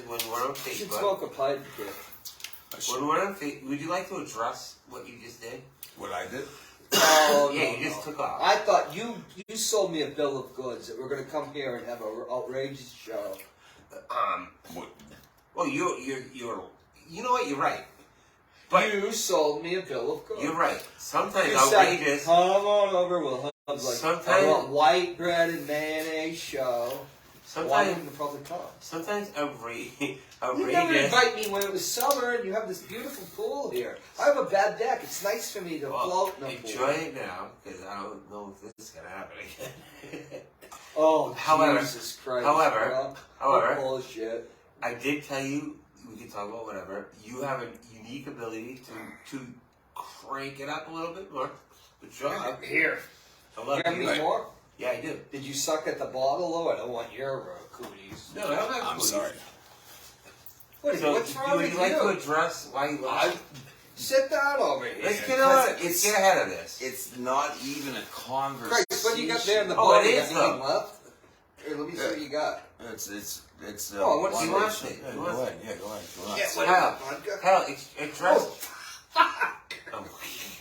[SPEAKER 3] when we're on
[SPEAKER 1] You should
[SPEAKER 3] Facebook,
[SPEAKER 1] smoke a pipe, kid.
[SPEAKER 3] when we're on Facebook, would you like to address what you just did?
[SPEAKER 2] What I did?
[SPEAKER 1] Oh,
[SPEAKER 3] Yeah,
[SPEAKER 1] no,
[SPEAKER 3] you just took off.
[SPEAKER 1] I thought you sold me a bill of goods that we're going to come here and have an outrageous show.
[SPEAKER 2] What?
[SPEAKER 3] Well, you're you know what? You're right. But
[SPEAKER 1] You sold me a bill of goods.
[SPEAKER 3] you're right. Sometimes
[SPEAKER 1] You
[SPEAKER 3] outrageous.
[SPEAKER 1] said, come on over, we'll have like
[SPEAKER 3] Sometimes-
[SPEAKER 1] a white bread and mayonnaise show. Why wouldn't the public come?
[SPEAKER 3] Sometimes
[SPEAKER 1] You never
[SPEAKER 3] outrageous.
[SPEAKER 1] invite me when it was summer and you have this beautiful pool here. I have a bad deck. It's nice for me to float in the pool.
[SPEAKER 3] Enjoy it now, because I don't know if this is gonna happen again.
[SPEAKER 1] Oh,
[SPEAKER 3] However-
[SPEAKER 1] Jesus Christ.
[SPEAKER 3] however-
[SPEAKER 1] Bullshit.
[SPEAKER 3] I did tell you we can talk about whatever. You have a unique ability to crank it up a little bit more. Good job.
[SPEAKER 1] Here.
[SPEAKER 3] I love
[SPEAKER 1] You have
[SPEAKER 3] you.
[SPEAKER 1] any more?
[SPEAKER 3] Yeah, I do.
[SPEAKER 1] Did you suck at the bottle, though? I don't want your cooties.
[SPEAKER 3] No, I don't have
[SPEAKER 2] I'm
[SPEAKER 3] cooties.
[SPEAKER 2] sorry.
[SPEAKER 1] What's wrong
[SPEAKER 3] would
[SPEAKER 1] with
[SPEAKER 3] you like
[SPEAKER 1] you?
[SPEAKER 3] to address why you left?
[SPEAKER 1] Sit down over here.
[SPEAKER 3] Let's
[SPEAKER 2] It's-
[SPEAKER 3] get ahead of this.
[SPEAKER 2] It's not even a conversation.
[SPEAKER 1] Christ, what do you got there in the
[SPEAKER 3] Oh,
[SPEAKER 1] bottle?
[SPEAKER 3] it
[SPEAKER 1] You
[SPEAKER 3] is,
[SPEAKER 1] got anything
[SPEAKER 3] though.
[SPEAKER 1] left? Here, let me see what you got.
[SPEAKER 2] It's
[SPEAKER 1] Oh, what's
[SPEAKER 3] he
[SPEAKER 1] the
[SPEAKER 3] wants
[SPEAKER 2] one-
[SPEAKER 3] it.
[SPEAKER 2] Yeah,
[SPEAKER 3] He
[SPEAKER 2] go
[SPEAKER 3] wants
[SPEAKER 2] ahead. Yeah, go ahead. Go ahead.
[SPEAKER 1] Yeah, what
[SPEAKER 3] Kyle,
[SPEAKER 1] vodka?
[SPEAKER 3] Kyle, address.
[SPEAKER 1] Oh,
[SPEAKER 3] Oh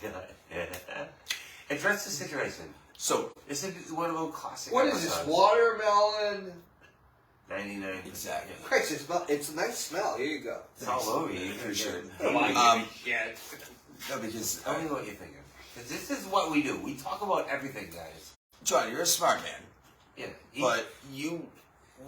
[SPEAKER 3] my god. Address the situation.
[SPEAKER 2] So
[SPEAKER 3] This is one of those classic
[SPEAKER 1] what is this?
[SPEAKER 3] episodes.
[SPEAKER 1] Watermelon?
[SPEAKER 3] 99.
[SPEAKER 2] exactly.
[SPEAKER 1] Christ, it's a nice smell. Here you go.
[SPEAKER 3] It's all over you.
[SPEAKER 2] Appreciate it.
[SPEAKER 1] Come on,
[SPEAKER 2] Um,
[SPEAKER 1] shit.
[SPEAKER 2] No, because
[SPEAKER 3] Tell me what you're thinking. Because this is what we do. We talk about everything, guys.
[SPEAKER 2] John, you're a smart man,
[SPEAKER 3] Yeah.
[SPEAKER 2] but you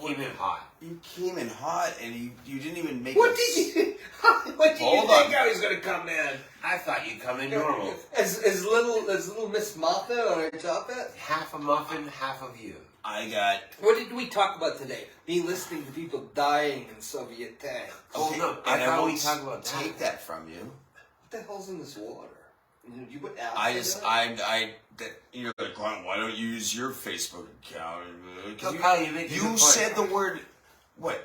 [SPEAKER 3] came in hot.
[SPEAKER 2] you came in hot and you didn't even make.
[SPEAKER 1] What
[SPEAKER 2] a-
[SPEAKER 1] did you? What do you
[SPEAKER 2] Hold
[SPEAKER 1] think
[SPEAKER 2] on.
[SPEAKER 1] I was gonna come in?
[SPEAKER 3] I thought you'd come in normal.
[SPEAKER 1] As little Miss Muffin on her chocolate.
[SPEAKER 3] Half a muffin, half of you.
[SPEAKER 2] I got.
[SPEAKER 1] What did we talk about today? Me listening to people dying in Soviet tanks.
[SPEAKER 3] Oh,
[SPEAKER 2] Okay,
[SPEAKER 3] no, I
[SPEAKER 2] and
[SPEAKER 3] thought we
[SPEAKER 2] won't
[SPEAKER 3] talked about that.
[SPEAKER 2] take that from you.
[SPEAKER 1] What the hell's in this water? You put acid
[SPEAKER 2] I
[SPEAKER 1] in
[SPEAKER 2] just
[SPEAKER 1] it?
[SPEAKER 2] that you're like, why don't you use your Facebook account? 'Cause
[SPEAKER 3] So, Kyle, you make a
[SPEAKER 2] you
[SPEAKER 3] good point.
[SPEAKER 2] said the word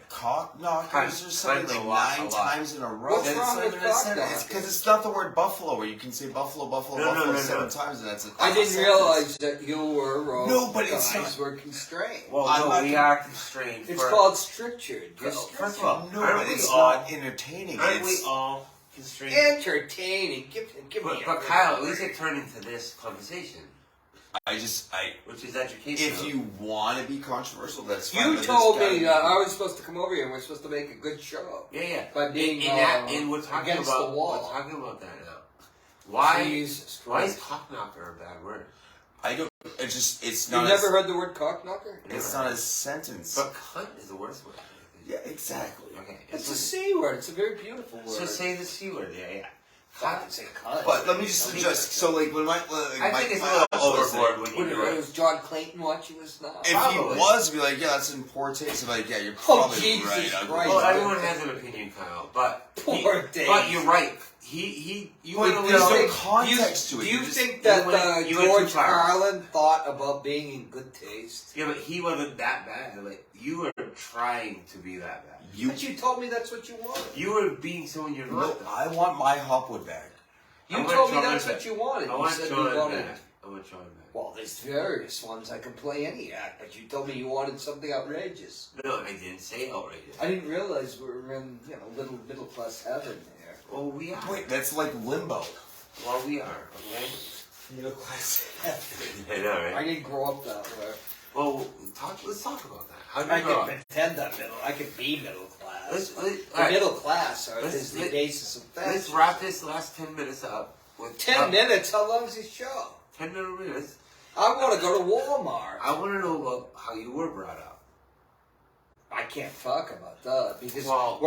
[SPEAKER 2] cock knockers or something
[SPEAKER 3] a
[SPEAKER 2] like
[SPEAKER 3] lot,
[SPEAKER 2] 9
[SPEAKER 3] a lot.
[SPEAKER 2] times in a row.
[SPEAKER 1] What's
[SPEAKER 2] That's
[SPEAKER 1] wrong
[SPEAKER 2] not
[SPEAKER 1] with
[SPEAKER 2] even a
[SPEAKER 1] cock
[SPEAKER 2] sentence.
[SPEAKER 1] knockers?
[SPEAKER 2] Because it's not the word buffalo where you can say buffalo
[SPEAKER 3] No,
[SPEAKER 2] 7 times and that's a
[SPEAKER 1] I didn't
[SPEAKER 2] sentence.
[SPEAKER 1] realize that you were
[SPEAKER 2] No, but it's
[SPEAKER 1] guys
[SPEAKER 2] not-
[SPEAKER 1] were constrained.
[SPEAKER 3] Well,
[SPEAKER 2] I'm
[SPEAKER 3] no,
[SPEAKER 2] not
[SPEAKER 3] we
[SPEAKER 2] con-
[SPEAKER 3] are constrained.
[SPEAKER 1] It's
[SPEAKER 3] for,
[SPEAKER 1] called strictured. You're
[SPEAKER 3] First of all,
[SPEAKER 2] No,
[SPEAKER 3] aren't
[SPEAKER 2] but
[SPEAKER 3] we
[SPEAKER 2] it's
[SPEAKER 3] all-
[SPEAKER 2] not entertaining.
[SPEAKER 3] Aren't we
[SPEAKER 2] It's,
[SPEAKER 3] all constrained?
[SPEAKER 1] entertaining. Give me
[SPEAKER 3] But
[SPEAKER 1] a
[SPEAKER 3] Kyle, at least it turned into this conversation, which is educational.
[SPEAKER 2] if you want to be controversial, that's fine.
[SPEAKER 1] You
[SPEAKER 2] but
[SPEAKER 1] told
[SPEAKER 2] there's
[SPEAKER 1] me
[SPEAKER 2] gotta be-
[SPEAKER 1] I was supposed to come over here and we're supposed to make a good show.
[SPEAKER 3] Yeah.
[SPEAKER 1] By being
[SPEAKER 3] and we're talking
[SPEAKER 1] against
[SPEAKER 3] about
[SPEAKER 1] the wall.
[SPEAKER 3] We're talking about that now. Why?
[SPEAKER 1] Jesus
[SPEAKER 3] Why is
[SPEAKER 1] Christ.
[SPEAKER 3] cockknocker a bad word?
[SPEAKER 2] I don't. It's
[SPEAKER 1] You
[SPEAKER 2] not.
[SPEAKER 1] never heard the word cockknocker?
[SPEAKER 2] It's not a sentence.
[SPEAKER 3] But cunt is the worst word.
[SPEAKER 2] Yeah, exactly.
[SPEAKER 3] Okay.
[SPEAKER 1] It's a C word. It's a very beautiful word.
[SPEAKER 3] So say the C word. Yeah.
[SPEAKER 1] Fucking say cunt.
[SPEAKER 2] But let me just suggest. So, like, when my
[SPEAKER 3] I think it's a little overboard when you do it.
[SPEAKER 1] Was John Clayton watching this now?
[SPEAKER 2] If he
[SPEAKER 3] Probably.
[SPEAKER 2] was, be like, yeah, that's in poor taste. I'm like, yeah, you're
[SPEAKER 1] Oh,
[SPEAKER 2] probably
[SPEAKER 1] Jesus
[SPEAKER 2] right.
[SPEAKER 1] Christ.
[SPEAKER 3] Well, everyone has an opinion, Kyle. But
[SPEAKER 1] Poor Dave.
[SPEAKER 3] But you're right. You
[SPEAKER 2] But
[SPEAKER 3] went a
[SPEAKER 2] there's
[SPEAKER 3] little.
[SPEAKER 2] no context to it.
[SPEAKER 1] Do you
[SPEAKER 2] You're just-
[SPEAKER 1] think that
[SPEAKER 3] you went
[SPEAKER 1] George
[SPEAKER 3] too far.
[SPEAKER 1] Carlin thought about being in good taste?
[SPEAKER 3] Yeah, but he wasn't that bad. Like you were trying to be that bad.
[SPEAKER 1] But you told me that's what you wanted.
[SPEAKER 3] You were being someone you're
[SPEAKER 2] No,
[SPEAKER 3] not.
[SPEAKER 2] I want my Hopwood back.
[SPEAKER 3] I
[SPEAKER 1] You
[SPEAKER 3] want
[SPEAKER 1] told me
[SPEAKER 3] John
[SPEAKER 1] that's
[SPEAKER 3] back.
[SPEAKER 1] what you wanted.
[SPEAKER 3] I
[SPEAKER 1] You
[SPEAKER 3] want
[SPEAKER 1] said
[SPEAKER 3] John
[SPEAKER 1] you wanted.
[SPEAKER 3] back. I want John back.
[SPEAKER 1] Well, there's various ones. I can play any act, but you told me you wanted something outrageous.
[SPEAKER 3] No, I didn't say outrageous.
[SPEAKER 1] I didn't realize we were in, little middle class heaven there.
[SPEAKER 3] Well, we are.
[SPEAKER 2] Wait, that's like limbo.
[SPEAKER 3] Well, we are. Okay.
[SPEAKER 2] Middle class heaven.
[SPEAKER 3] I know, right?
[SPEAKER 1] I didn't grow up that way.
[SPEAKER 3] Well, let's talk about that. How did
[SPEAKER 1] I
[SPEAKER 3] you grow
[SPEAKER 1] can
[SPEAKER 3] up?
[SPEAKER 1] pretend I'm middle. I can be middle class.
[SPEAKER 3] All
[SPEAKER 1] The
[SPEAKER 3] right,
[SPEAKER 1] middle class
[SPEAKER 3] Let's-
[SPEAKER 1] is the
[SPEAKER 3] let-
[SPEAKER 1] basis of
[SPEAKER 3] let's
[SPEAKER 1] fashion.
[SPEAKER 3] wrap this last 10 minutes up with
[SPEAKER 1] 10 minutes? How long is this show?
[SPEAKER 3] 10 minutes.
[SPEAKER 1] I want to go to Walmart.
[SPEAKER 3] I want to know about how you were brought up.
[SPEAKER 1] I can't talk about that because
[SPEAKER 3] Well-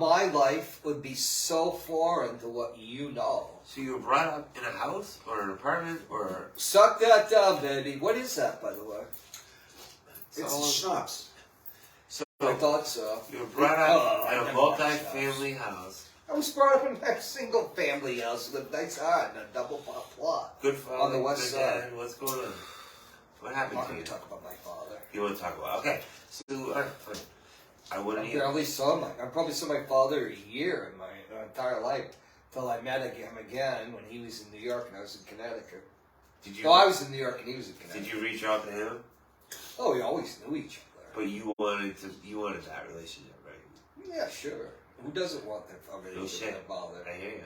[SPEAKER 1] my life would be so foreign to what you know.
[SPEAKER 3] So you were brought up in a house or an apartment or
[SPEAKER 1] Suck that down, baby. What is that, by the way?
[SPEAKER 2] It's
[SPEAKER 3] So-
[SPEAKER 2] schnapps.
[SPEAKER 1] I thought so.
[SPEAKER 3] you were brought up
[SPEAKER 1] Oh,
[SPEAKER 3] in
[SPEAKER 1] I've
[SPEAKER 3] a
[SPEAKER 1] never had
[SPEAKER 3] multi-family house.
[SPEAKER 1] I was brought up in a single family house with a nice heart and a double plot.
[SPEAKER 3] Good father,
[SPEAKER 1] On the west
[SPEAKER 3] good
[SPEAKER 1] side.
[SPEAKER 3] dad. What's going on? What
[SPEAKER 1] I'm
[SPEAKER 3] happened
[SPEAKER 1] not
[SPEAKER 3] to
[SPEAKER 1] going
[SPEAKER 3] you?
[SPEAKER 1] to talk about my father.
[SPEAKER 3] You want to talk about? Okay. So, all right, fine. I wouldn't either.
[SPEAKER 1] I probably saw my father a year in my entire life till I met him again when he was in New York and I was in Connecticut.
[SPEAKER 3] Did you?
[SPEAKER 1] No, I was in New York and he was in Connecticut.
[SPEAKER 3] Did you reach out to him?
[SPEAKER 1] Oh, we always knew each other.
[SPEAKER 3] But you wanted that relationship, right?
[SPEAKER 1] Yeah, sure. Who doesn't want that
[SPEAKER 3] No
[SPEAKER 1] relationship
[SPEAKER 3] shit.
[SPEAKER 1] to bother?
[SPEAKER 3] I hear you.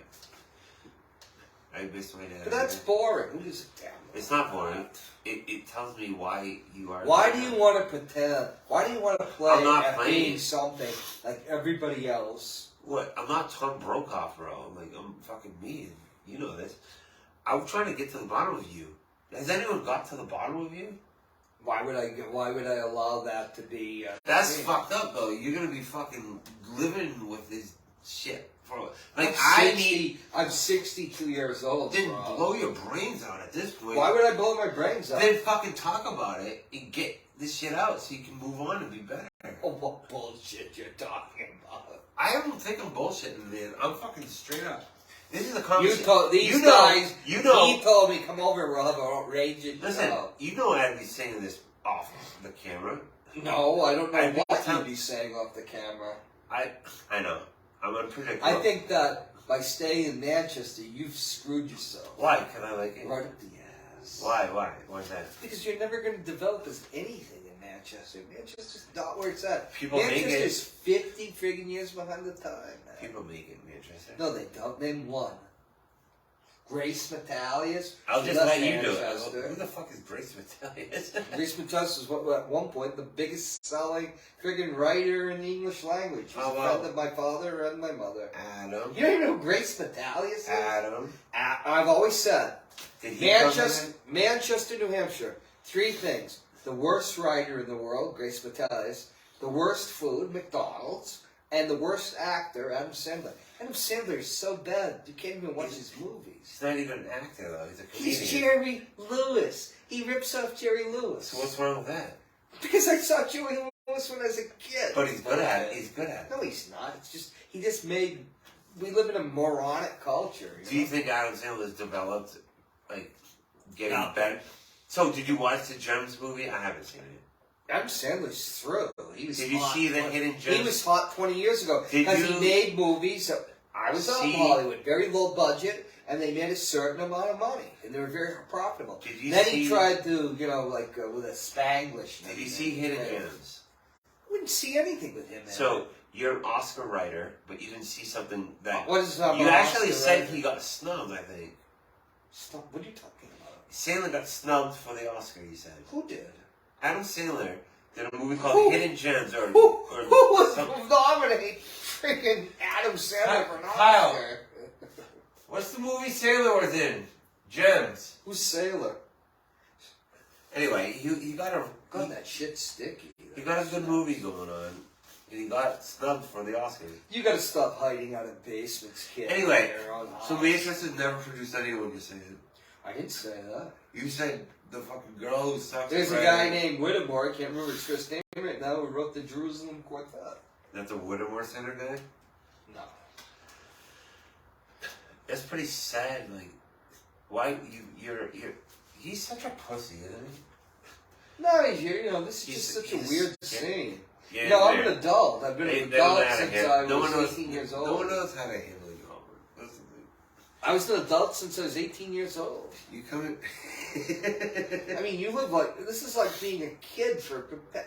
[SPEAKER 3] I miss my dad.
[SPEAKER 1] But that's boring. Who gives a damn?
[SPEAKER 3] It's not boring. It tells me why you are.
[SPEAKER 1] Why do you want to pretend? Why do you want to play
[SPEAKER 3] I'm not
[SPEAKER 1] at
[SPEAKER 3] playing.
[SPEAKER 1] being something like everybody else?
[SPEAKER 3] What? I'm not Tom Brokaw, bro. I'm fucking me. You know this. I'm trying to get to the bottom of you. Has anyone got to the bottom of you?
[SPEAKER 1] Why would I allow that to be?
[SPEAKER 3] That's
[SPEAKER 1] thing?
[SPEAKER 3] fucked up though. You're gonna be fucking living with this shit for like
[SPEAKER 1] I'm 62 years old.
[SPEAKER 3] Then
[SPEAKER 1] bro.
[SPEAKER 3] blow your brains out at this point.
[SPEAKER 1] Why would I blow my brains out?
[SPEAKER 3] Then fucking talk about it and get this shit out so you can move on and be better.
[SPEAKER 1] Oh, what bullshit you're talking about?
[SPEAKER 3] I don't think I'm bullshitting, man. I'm fucking straight up. This is a
[SPEAKER 1] You
[SPEAKER 3] conversation.
[SPEAKER 1] told these
[SPEAKER 3] you know,
[SPEAKER 1] guys.
[SPEAKER 3] You know.
[SPEAKER 1] He told me, "Come over, we'll have a raging."
[SPEAKER 3] Listen, you know I'd be saying this off the camera.
[SPEAKER 1] No, I don't know
[SPEAKER 3] I'd be
[SPEAKER 1] what
[SPEAKER 3] tell-
[SPEAKER 1] you'd be saying off the camera.
[SPEAKER 3] I know. I'm unpredictable.
[SPEAKER 1] I think that by staying in Manchester, you've screwed yourself.
[SPEAKER 3] Why? Can I like it?
[SPEAKER 1] Right up the ass.
[SPEAKER 3] Why? Why is that?
[SPEAKER 1] Because you're never going to develop as anything in Manchester. Manchester's not where it's at.
[SPEAKER 3] People make it.
[SPEAKER 1] Manchester's 50 friggin' years behind the time, man.
[SPEAKER 3] People make it in Manchester.
[SPEAKER 1] No, they don't. Name one. Grace Metalius.
[SPEAKER 3] I'll
[SPEAKER 1] She
[SPEAKER 3] just
[SPEAKER 1] left
[SPEAKER 3] let you do it.
[SPEAKER 1] Manchester.
[SPEAKER 3] Who the fuck is Grace Metalius?
[SPEAKER 1] Grace Metalius was at one point the biggest selling friggin' writer in the English language. She's
[SPEAKER 3] Oh,
[SPEAKER 1] a
[SPEAKER 3] wow.
[SPEAKER 1] friend of my father and my mother.
[SPEAKER 3] Adam.
[SPEAKER 1] You don't even know who Grace Metalius is?
[SPEAKER 3] Adam.
[SPEAKER 1] I've always said,
[SPEAKER 3] Did he come
[SPEAKER 1] Manchester, New Hampshire, three things. The worst writer in the world, Grace Metalius. The worst food, McDonald's. And the worst actor, Adam Sandler. Adam Sandler is so bad, you can't even watch his movies.
[SPEAKER 3] He's not even an actor though. He's a comedian.
[SPEAKER 1] He's Jerry Lewis. He rips off Jerry Lewis.
[SPEAKER 3] So what's wrong with that?
[SPEAKER 1] Because I saw Jerry Lewis when I was a kid.
[SPEAKER 3] But he's good at it. He's good at it.
[SPEAKER 1] No, he's not. It's just, he just made, we live in a moronic culture.
[SPEAKER 3] Do you think Adam Sandler's developed, like, getting better? So, did you watch the Gems movie? I haven't seen it.
[SPEAKER 1] Adam Sandler's through. He was
[SPEAKER 3] Did you
[SPEAKER 1] hot
[SPEAKER 3] see the Hidden Gems?
[SPEAKER 1] He was hot 20 years ago.
[SPEAKER 3] Did
[SPEAKER 1] Because
[SPEAKER 3] you
[SPEAKER 1] he made movies. I was out in
[SPEAKER 3] see-
[SPEAKER 1] Hollywood, very low budget, and they made a certain amount of money. And they were very profitable.
[SPEAKER 3] Did you
[SPEAKER 1] then
[SPEAKER 3] see-
[SPEAKER 1] he tried to, like, with a Spanglish.
[SPEAKER 3] Did you see Hidden Gems?
[SPEAKER 1] I wouldn't see anything with him, man.
[SPEAKER 3] So, you're an Oscar writer, but you didn't see something that...
[SPEAKER 1] What is
[SPEAKER 3] you
[SPEAKER 1] an
[SPEAKER 3] actually
[SPEAKER 1] Oscar
[SPEAKER 3] said
[SPEAKER 1] writer?
[SPEAKER 3] he got snubbed, I think.
[SPEAKER 1] Stop. What are you talking about?
[SPEAKER 3] Sandler got snubbed for the Oscar, he said.
[SPEAKER 1] Who did?
[SPEAKER 3] Adam Sandler did a movie called
[SPEAKER 1] Who?
[SPEAKER 3] Hidden Gems, or...
[SPEAKER 1] Who was
[SPEAKER 3] some-
[SPEAKER 1] nominating freaking Adam Sandler for an
[SPEAKER 3] Kyle.
[SPEAKER 1] Oscar?
[SPEAKER 3] What's the movie Sandler was in? Gems.
[SPEAKER 1] Who's Sailor?
[SPEAKER 3] Anyway, he got a...
[SPEAKER 1] God, that shit's sticky.
[SPEAKER 3] He got a good movie going on, and he got snubbed for the Oscars.
[SPEAKER 1] You gotta stop hiding out of basements, kid.
[SPEAKER 3] Anyway,
[SPEAKER 1] Your own
[SPEAKER 3] so
[SPEAKER 1] house.
[SPEAKER 3] Manchester's never produced anyone, you said.
[SPEAKER 1] I didn't say that.
[SPEAKER 3] You said the fucking girl who sucks.
[SPEAKER 1] There's a
[SPEAKER 3] at
[SPEAKER 1] guy
[SPEAKER 3] writing.
[SPEAKER 1] named Whittemore, I can't remember his first name right now, who wrote the Jerusalem Quartet.
[SPEAKER 3] That's a Whittemore Center guy?
[SPEAKER 1] No.
[SPEAKER 3] That's pretty sad, like, why, you're, he's such a pussy, isn't he?
[SPEAKER 1] No, this is
[SPEAKER 3] He's-
[SPEAKER 1] just such a
[SPEAKER 3] he's-
[SPEAKER 1] weird
[SPEAKER 3] yeah.
[SPEAKER 1] scene.
[SPEAKER 3] Yeah,
[SPEAKER 1] No, I'm
[SPEAKER 3] man.
[SPEAKER 1] an adult. I've been
[SPEAKER 3] They
[SPEAKER 1] an
[SPEAKER 3] don't know
[SPEAKER 1] adult
[SPEAKER 3] how to
[SPEAKER 1] since
[SPEAKER 3] handle-
[SPEAKER 1] I
[SPEAKER 3] no
[SPEAKER 1] was
[SPEAKER 3] one knows-
[SPEAKER 1] 18 years old.
[SPEAKER 3] No one knows how to handle you, Albert. Listen to me.
[SPEAKER 1] I was an adult since I was 18 years old.
[SPEAKER 3] You come in...
[SPEAKER 1] I mean, you live like, this is like being a kid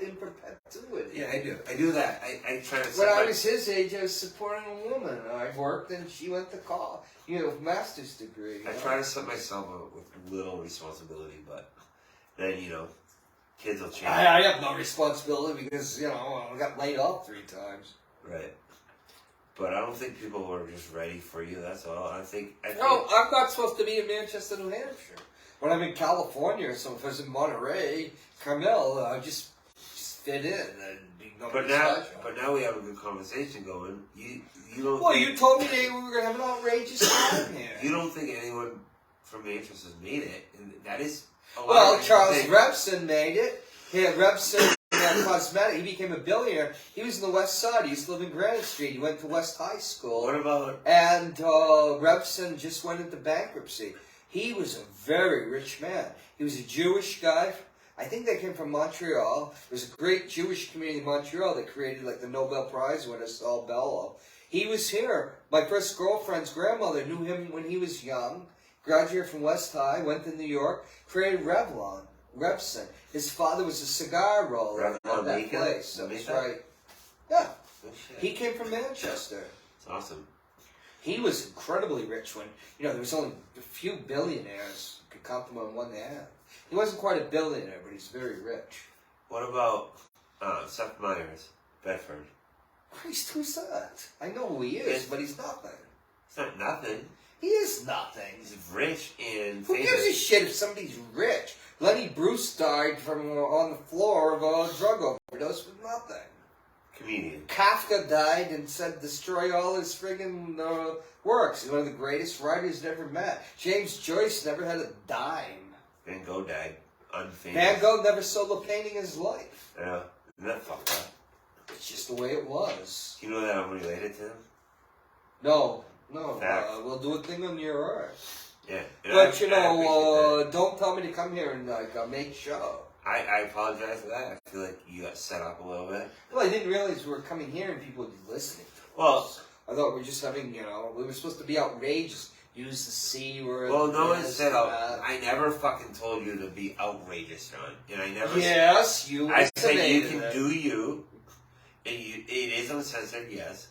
[SPEAKER 1] in perpetuity.
[SPEAKER 3] Yeah, I do. I do that. I try to...
[SPEAKER 1] When I was his age, I was supporting a woman. I worked and she went to college, master's degree.
[SPEAKER 3] I try to set myself up with little responsibility, but then, kids will change.
[SPEAKER 1] I have no responsibility because, I got laid off 3 times.
[SPEAKER 3] Right. But I don't think people were just ready for you, that's all. I think
[SPEAKER 1] No, I'm not supposed to be in Manchester, New Hampshire. When I'm in California, so if I was in Monterey, Carmel, I just fit in and be
[SPEAKER 3] But now we have a good conversation going. You don't
[SPEAKER 1] Well,
[SPEAKER 3] think,
[SPEAKER 1] you told me we were going to have an outrageous time here.
[SPEAKER 3] you don't think anyone from Manchester's made it, and that is a lot
[SPEAKER 1] Well,
[SPEAKER 3] of
[SPEAKER 1] Charles
[SPEAKER 3] people think-
[SPEAKER 1] Rebson made it. He had Rebson Cosmetic. He became a billionaire. He was in the West Side. He used to live in Granite Street. He went to West High School.
[SPEAKER 3] What about...
[SPEAKER 1] And Rebson just went into bankruptcy. He was a very rich man. He was a Jewish guy. I think they came from Montreal. There's a great Jewish community in Montreal that created like the Nobel Prize winner, Saul Bellow. He was here. My first girlfriend's grandmother knew him when he was young. Graduated from West High, went to New York, created Revlon. Rebson. His father was a cigar roller
[SPEAKER 3] Revlon
[SPEAKER 1] at that
[SPEAKER 3] Macon?
[SPEAKER 1] place. That's
[SPEAKER 3] Macon?
[SPEAKER 1] right. Yeah.
[SPEAKER 3] Oh, shit.
[SPEAKER 1] He came from Manchester.
[SPEAKER 3] It's awesome.
[SPEAKER 1] He was incredibly rich when, there was only a few billionaires. You could count them on one hand. He wasn't quite a billionaire, but he's very rich.
[SPEAKER 3] What about Seth Meyers, Bedford?
[SPEAKER 1] Christ, who's that? I know who he is, but he's nothing.
[SPEAKER 3] It's not nothing.
[SPEAKER 1] He is nothing.
[SPEAKER 3] He's rich and
[SPEAKER 1] Who
[SPEAKER 3] famous.
[SPEAKER 1] gives a shit if somebody's rich? Lenny Bruce died from on the floor of a drug overdose with nothing.
[SPEAKER 3] Comedian.
[SPEAKER 1] Kafka died and said destroy all his friggin' works. He's one of the greatest writers ever met. James Joyce never had a dime.
[SPEAKER 3] Van Gogh died unfamous.
[SPEAKER 1] Van Gogh never sold a painting in his life.
[SPEAKER 3] Yeah, isn't that fucked up?
[SPEAKER 1] It's just the way it was.
[SPEAKER 3] You know that I'm related to him?
[SPEAKER 1] No.
[SPEAKER 3] Fact.
[SPEAKER 1] We'll do a thing on your earth.
[SPEAKER 3] Yeah.
[SPEAKER 1] But you know, don't tell me to come here and make show.
[SPEAKER 3] I apologize for that. I feel like you got set up a little bit.
[SPEAKER 1] Well, I didn't realize we were coming here and people would be listening.
[SPEAKER 3] Well,
[SPEAKER 1] I thought we were just having, we were supposed to be outrageous. Use the C word.
[SPEAKER 3] well, no one said I never fucking told you to be outrageous, John. And I never
[SPEAKER 1] Yes, you
[SPEAKER 3] I said you
[SPEAKER 1] intimated
[SPEAKER 3] can
[SPEAKER 1] it.
[SPEAKER 3] do you. And it is uncensored, yes.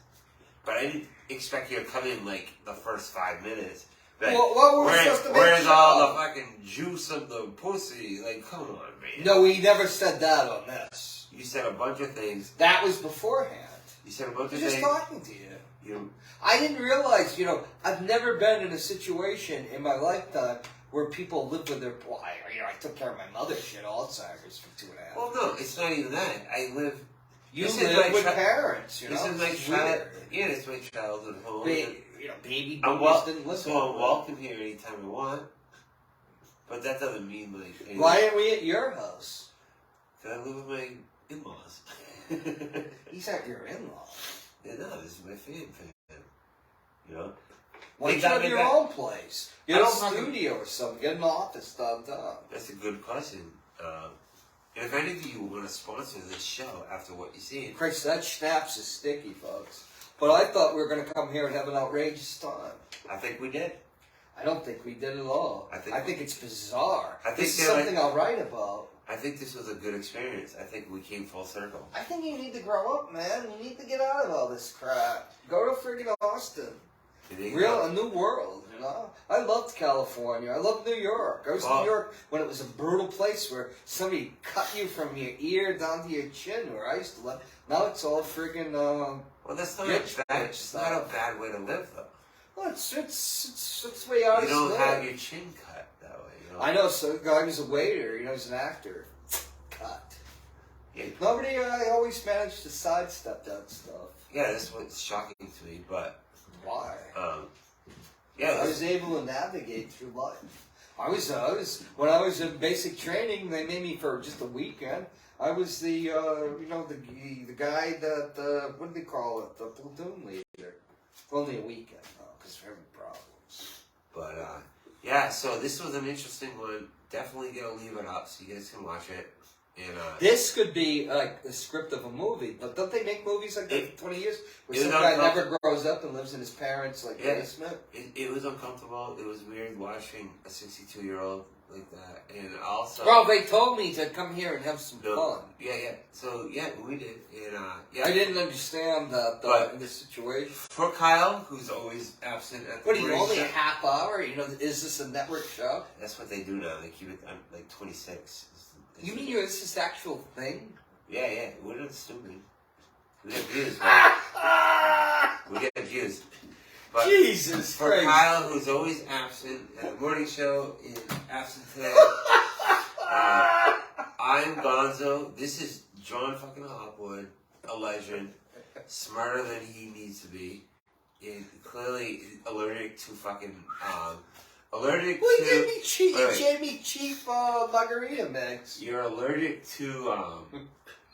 [SPEAKER 3] But I didn't expect you to come in like the first 5 minutes. Like,
[SPEAKER 1] Well, what were we supposed to make
[SPEAKER 3] where's
[SPEAKER 1] show?
[SPEAKER 3] all the fucking juice of the pussy? Like, come on, man.
[SPEAKER 1] No, we never said that on this.
[SPEAKER 3] You said a bunch of things.
[SPEAKER 1] That was beforehand.
[SPEAKER 3] You said a bunch
[SPEAKER 1] I'm
[SPEAKER 3] of
[SPEAKER 1] just
[SPEAKER 3] things.
[SPEAKER 1] talking to you.
[SPEAKER 3] You,
[SPEAKER 1] I didn't realize, I've never been in a situation in my lifetime where people live with their. Well, I took care of my mother. She had Alzheimer's for 2.5
[SPEAKER 3] well, no, it's not even that. I live.
[SPEAKER 1] You
[SPEAKER 3] this is
[SPEAKER 1] live
[SPEAKER 3] my
[SPEAKER 1] with
[SPEAKER 3] chi-
[SPEAKER 1] parents,
[SPEAKER 3] This is my
[SPEAKER 1] It's
[SPEAKER 3] child.
[SPEAKER 1] weird.
[SPEAKER 3] Yeah, it's my childhood home.
[SPEAKER 1] Baby
[SPEAKER 3] I'm
[SPEAKER 1] boomers didn't listen.
[SPEAKER 3] so I'm welcome here anytime I want. But that doesn't mean like. Anything.
[SPEAKER 1] Why aren't we at your house?
[SPEAKER 3] 'Cause I live with my in-laws.
[SPEAKER 1] He's at your in-law.
[SPEAKER 3] Yeah, no, this is my fan. You know.
[SPEAKER 1] Why
[SPEAKER 3] They
[SPEAKER 1] don't you
[SPEAKER 3] got
[SPEAKER 1] have
[SPEAKER 3] me
[SPEAKER 1] your
[SPEAKER 3] back.
[SPEAKER 1] own place?
[SPEAKER 3] I
[SPEAKER 1] Get a
[SPEAKER 3] don't fucking-
[SPEAKER 1] studio or something. Get an office downtown.
[SPEAKER 3] That's a good question. And if any of you want to sponsor this show after what you see,
[SPEAKER 1] Christ, that schnapps is sticky, folks. But I thought we were going to come here and have an outrageous time.
[SPEAKER 3] I think we did.
[SPEAKER 1] I don't think we did at all.
[SPEAKER 3] I
[SPEAKER 1] I think it's bizarre.
[SPEAKER 3] I think
[SPEAKER 1] this is
[SPEAKER 3] they're
[SPEAKER 1] something I'll write about.
[SPEAKER 3] I think this was a good experience. I think we came full circle.
[SPEAKER 1] I think you need to grow up, man. You need to get out of all this crap. Go to friggin' Austin. A new world, I loved California. I loved New York. I was in New York when it was a brutal place where somebody cut you from your ear down to your chin, where I used to live. Now it's all friggin'
[SPEAKER 3] well, that's not
[SPEAKER 1] rich
[SPEAKER 3] a bad.
[SPEAKER 1] bitch
[SPEAKER 3] It's not a bad way to live, though.
[SPEAKER 1] well, it's way out
[SPEAKER 3] You
[SPEAKER 1] of
[SPEAKER 3] don't
[SPEAKER 1] step.
[SPEAKER 3] have your chin cut that way.
[SPEAKER 1] I know, so the guy was a waiter, he's an actor. Cut.
[SPEAKER 3] Yeah,
[SPEAKER 1] Nobody always managed to sidestep that stuff.
[SPEAKER 3] yeah, that's what's shocking to me. But
[SPEAKER 1] Why?
[SPEAKER 3] yeah,
[SPEAKER 1] I was able to navigate through life. When I was in basic training, they made me for just a weekend. I was the the guy that what do they call it? The platoon leader. Only a weekend, because we're having problems.
[SPEAKER 3] But yeah, so this was an interesting one. Definitely gonna leave it up so you guys can watch it. And
[SPEAKER 1] This could be like the script of a movie, but don't they make movies like that for 20 years? Where
[SPEAKER 3] it
[SPEAKER 1] some
[SPEAKER 3] was
[SPEAKER 1] guy
[SPEAKER 3] uncomfortable.
[SPEAKER 1] never grows up and lives in his parents' basement?
[SPEAKER 3] it was uncomfortable. It was weird watching a 62-year-old like that, and also.
[SPEAKER 1] Well, they told me to come here and have some fun.
[SPEAKER 3] Yeah. So yeah, we did, and yeah.
[SPEAKER 1] I didn't understand that
[SPEAKER 3] But-
[SPEAKER 1] in this situation.
[SPEAKER 3] For Kyle, who's always absent at the
[SPEAKER 1] What are you,
[SPEAKER 3] morning
[SPEAKER 1] only
[SPEAKER 3] show-
[SPEAKER 1] a half hour? Is this a network show?
[SPEAKER 3] That's what they do now. They keep it like 26.
[SPEAKER 1] You mean this is the actual thing?
[SPEAKER 3] Yeah. We're not stupid. We get views, man. We get views. But
[SPEAKER 1] Jesus
[SPEAKER 3] for
[SPEAKER 1] Christ.
[SPEAKER 3] Kyle, who's always absent at the morning show, is absent today. I'm Gonzo. This is Jon fucking Hopwood, a legend, smarter than he needs to be, and clearly allergic to fucking allergic
[SPEAKER 1] Well,
[SPEAKER 3] to.
[SPEAKER 1] you gave me cheap margarita mix.
[SPEAKER 3] You're allergic to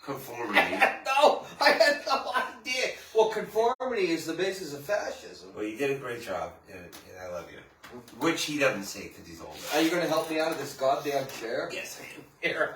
[SPEAKER 3] conformity.
[SPEAKER 1] No, I had no idea. Well, conformity is the basis of fascism.
[SPEAKER 3] Well, you did a great job, and I love you. Which he doesn't say because he's older.
[SPEAKER 1] Are you going to help me out of this goddamn chair?
[SPEAKER 3] Yes, I am.
[SPEAKER 1] Here.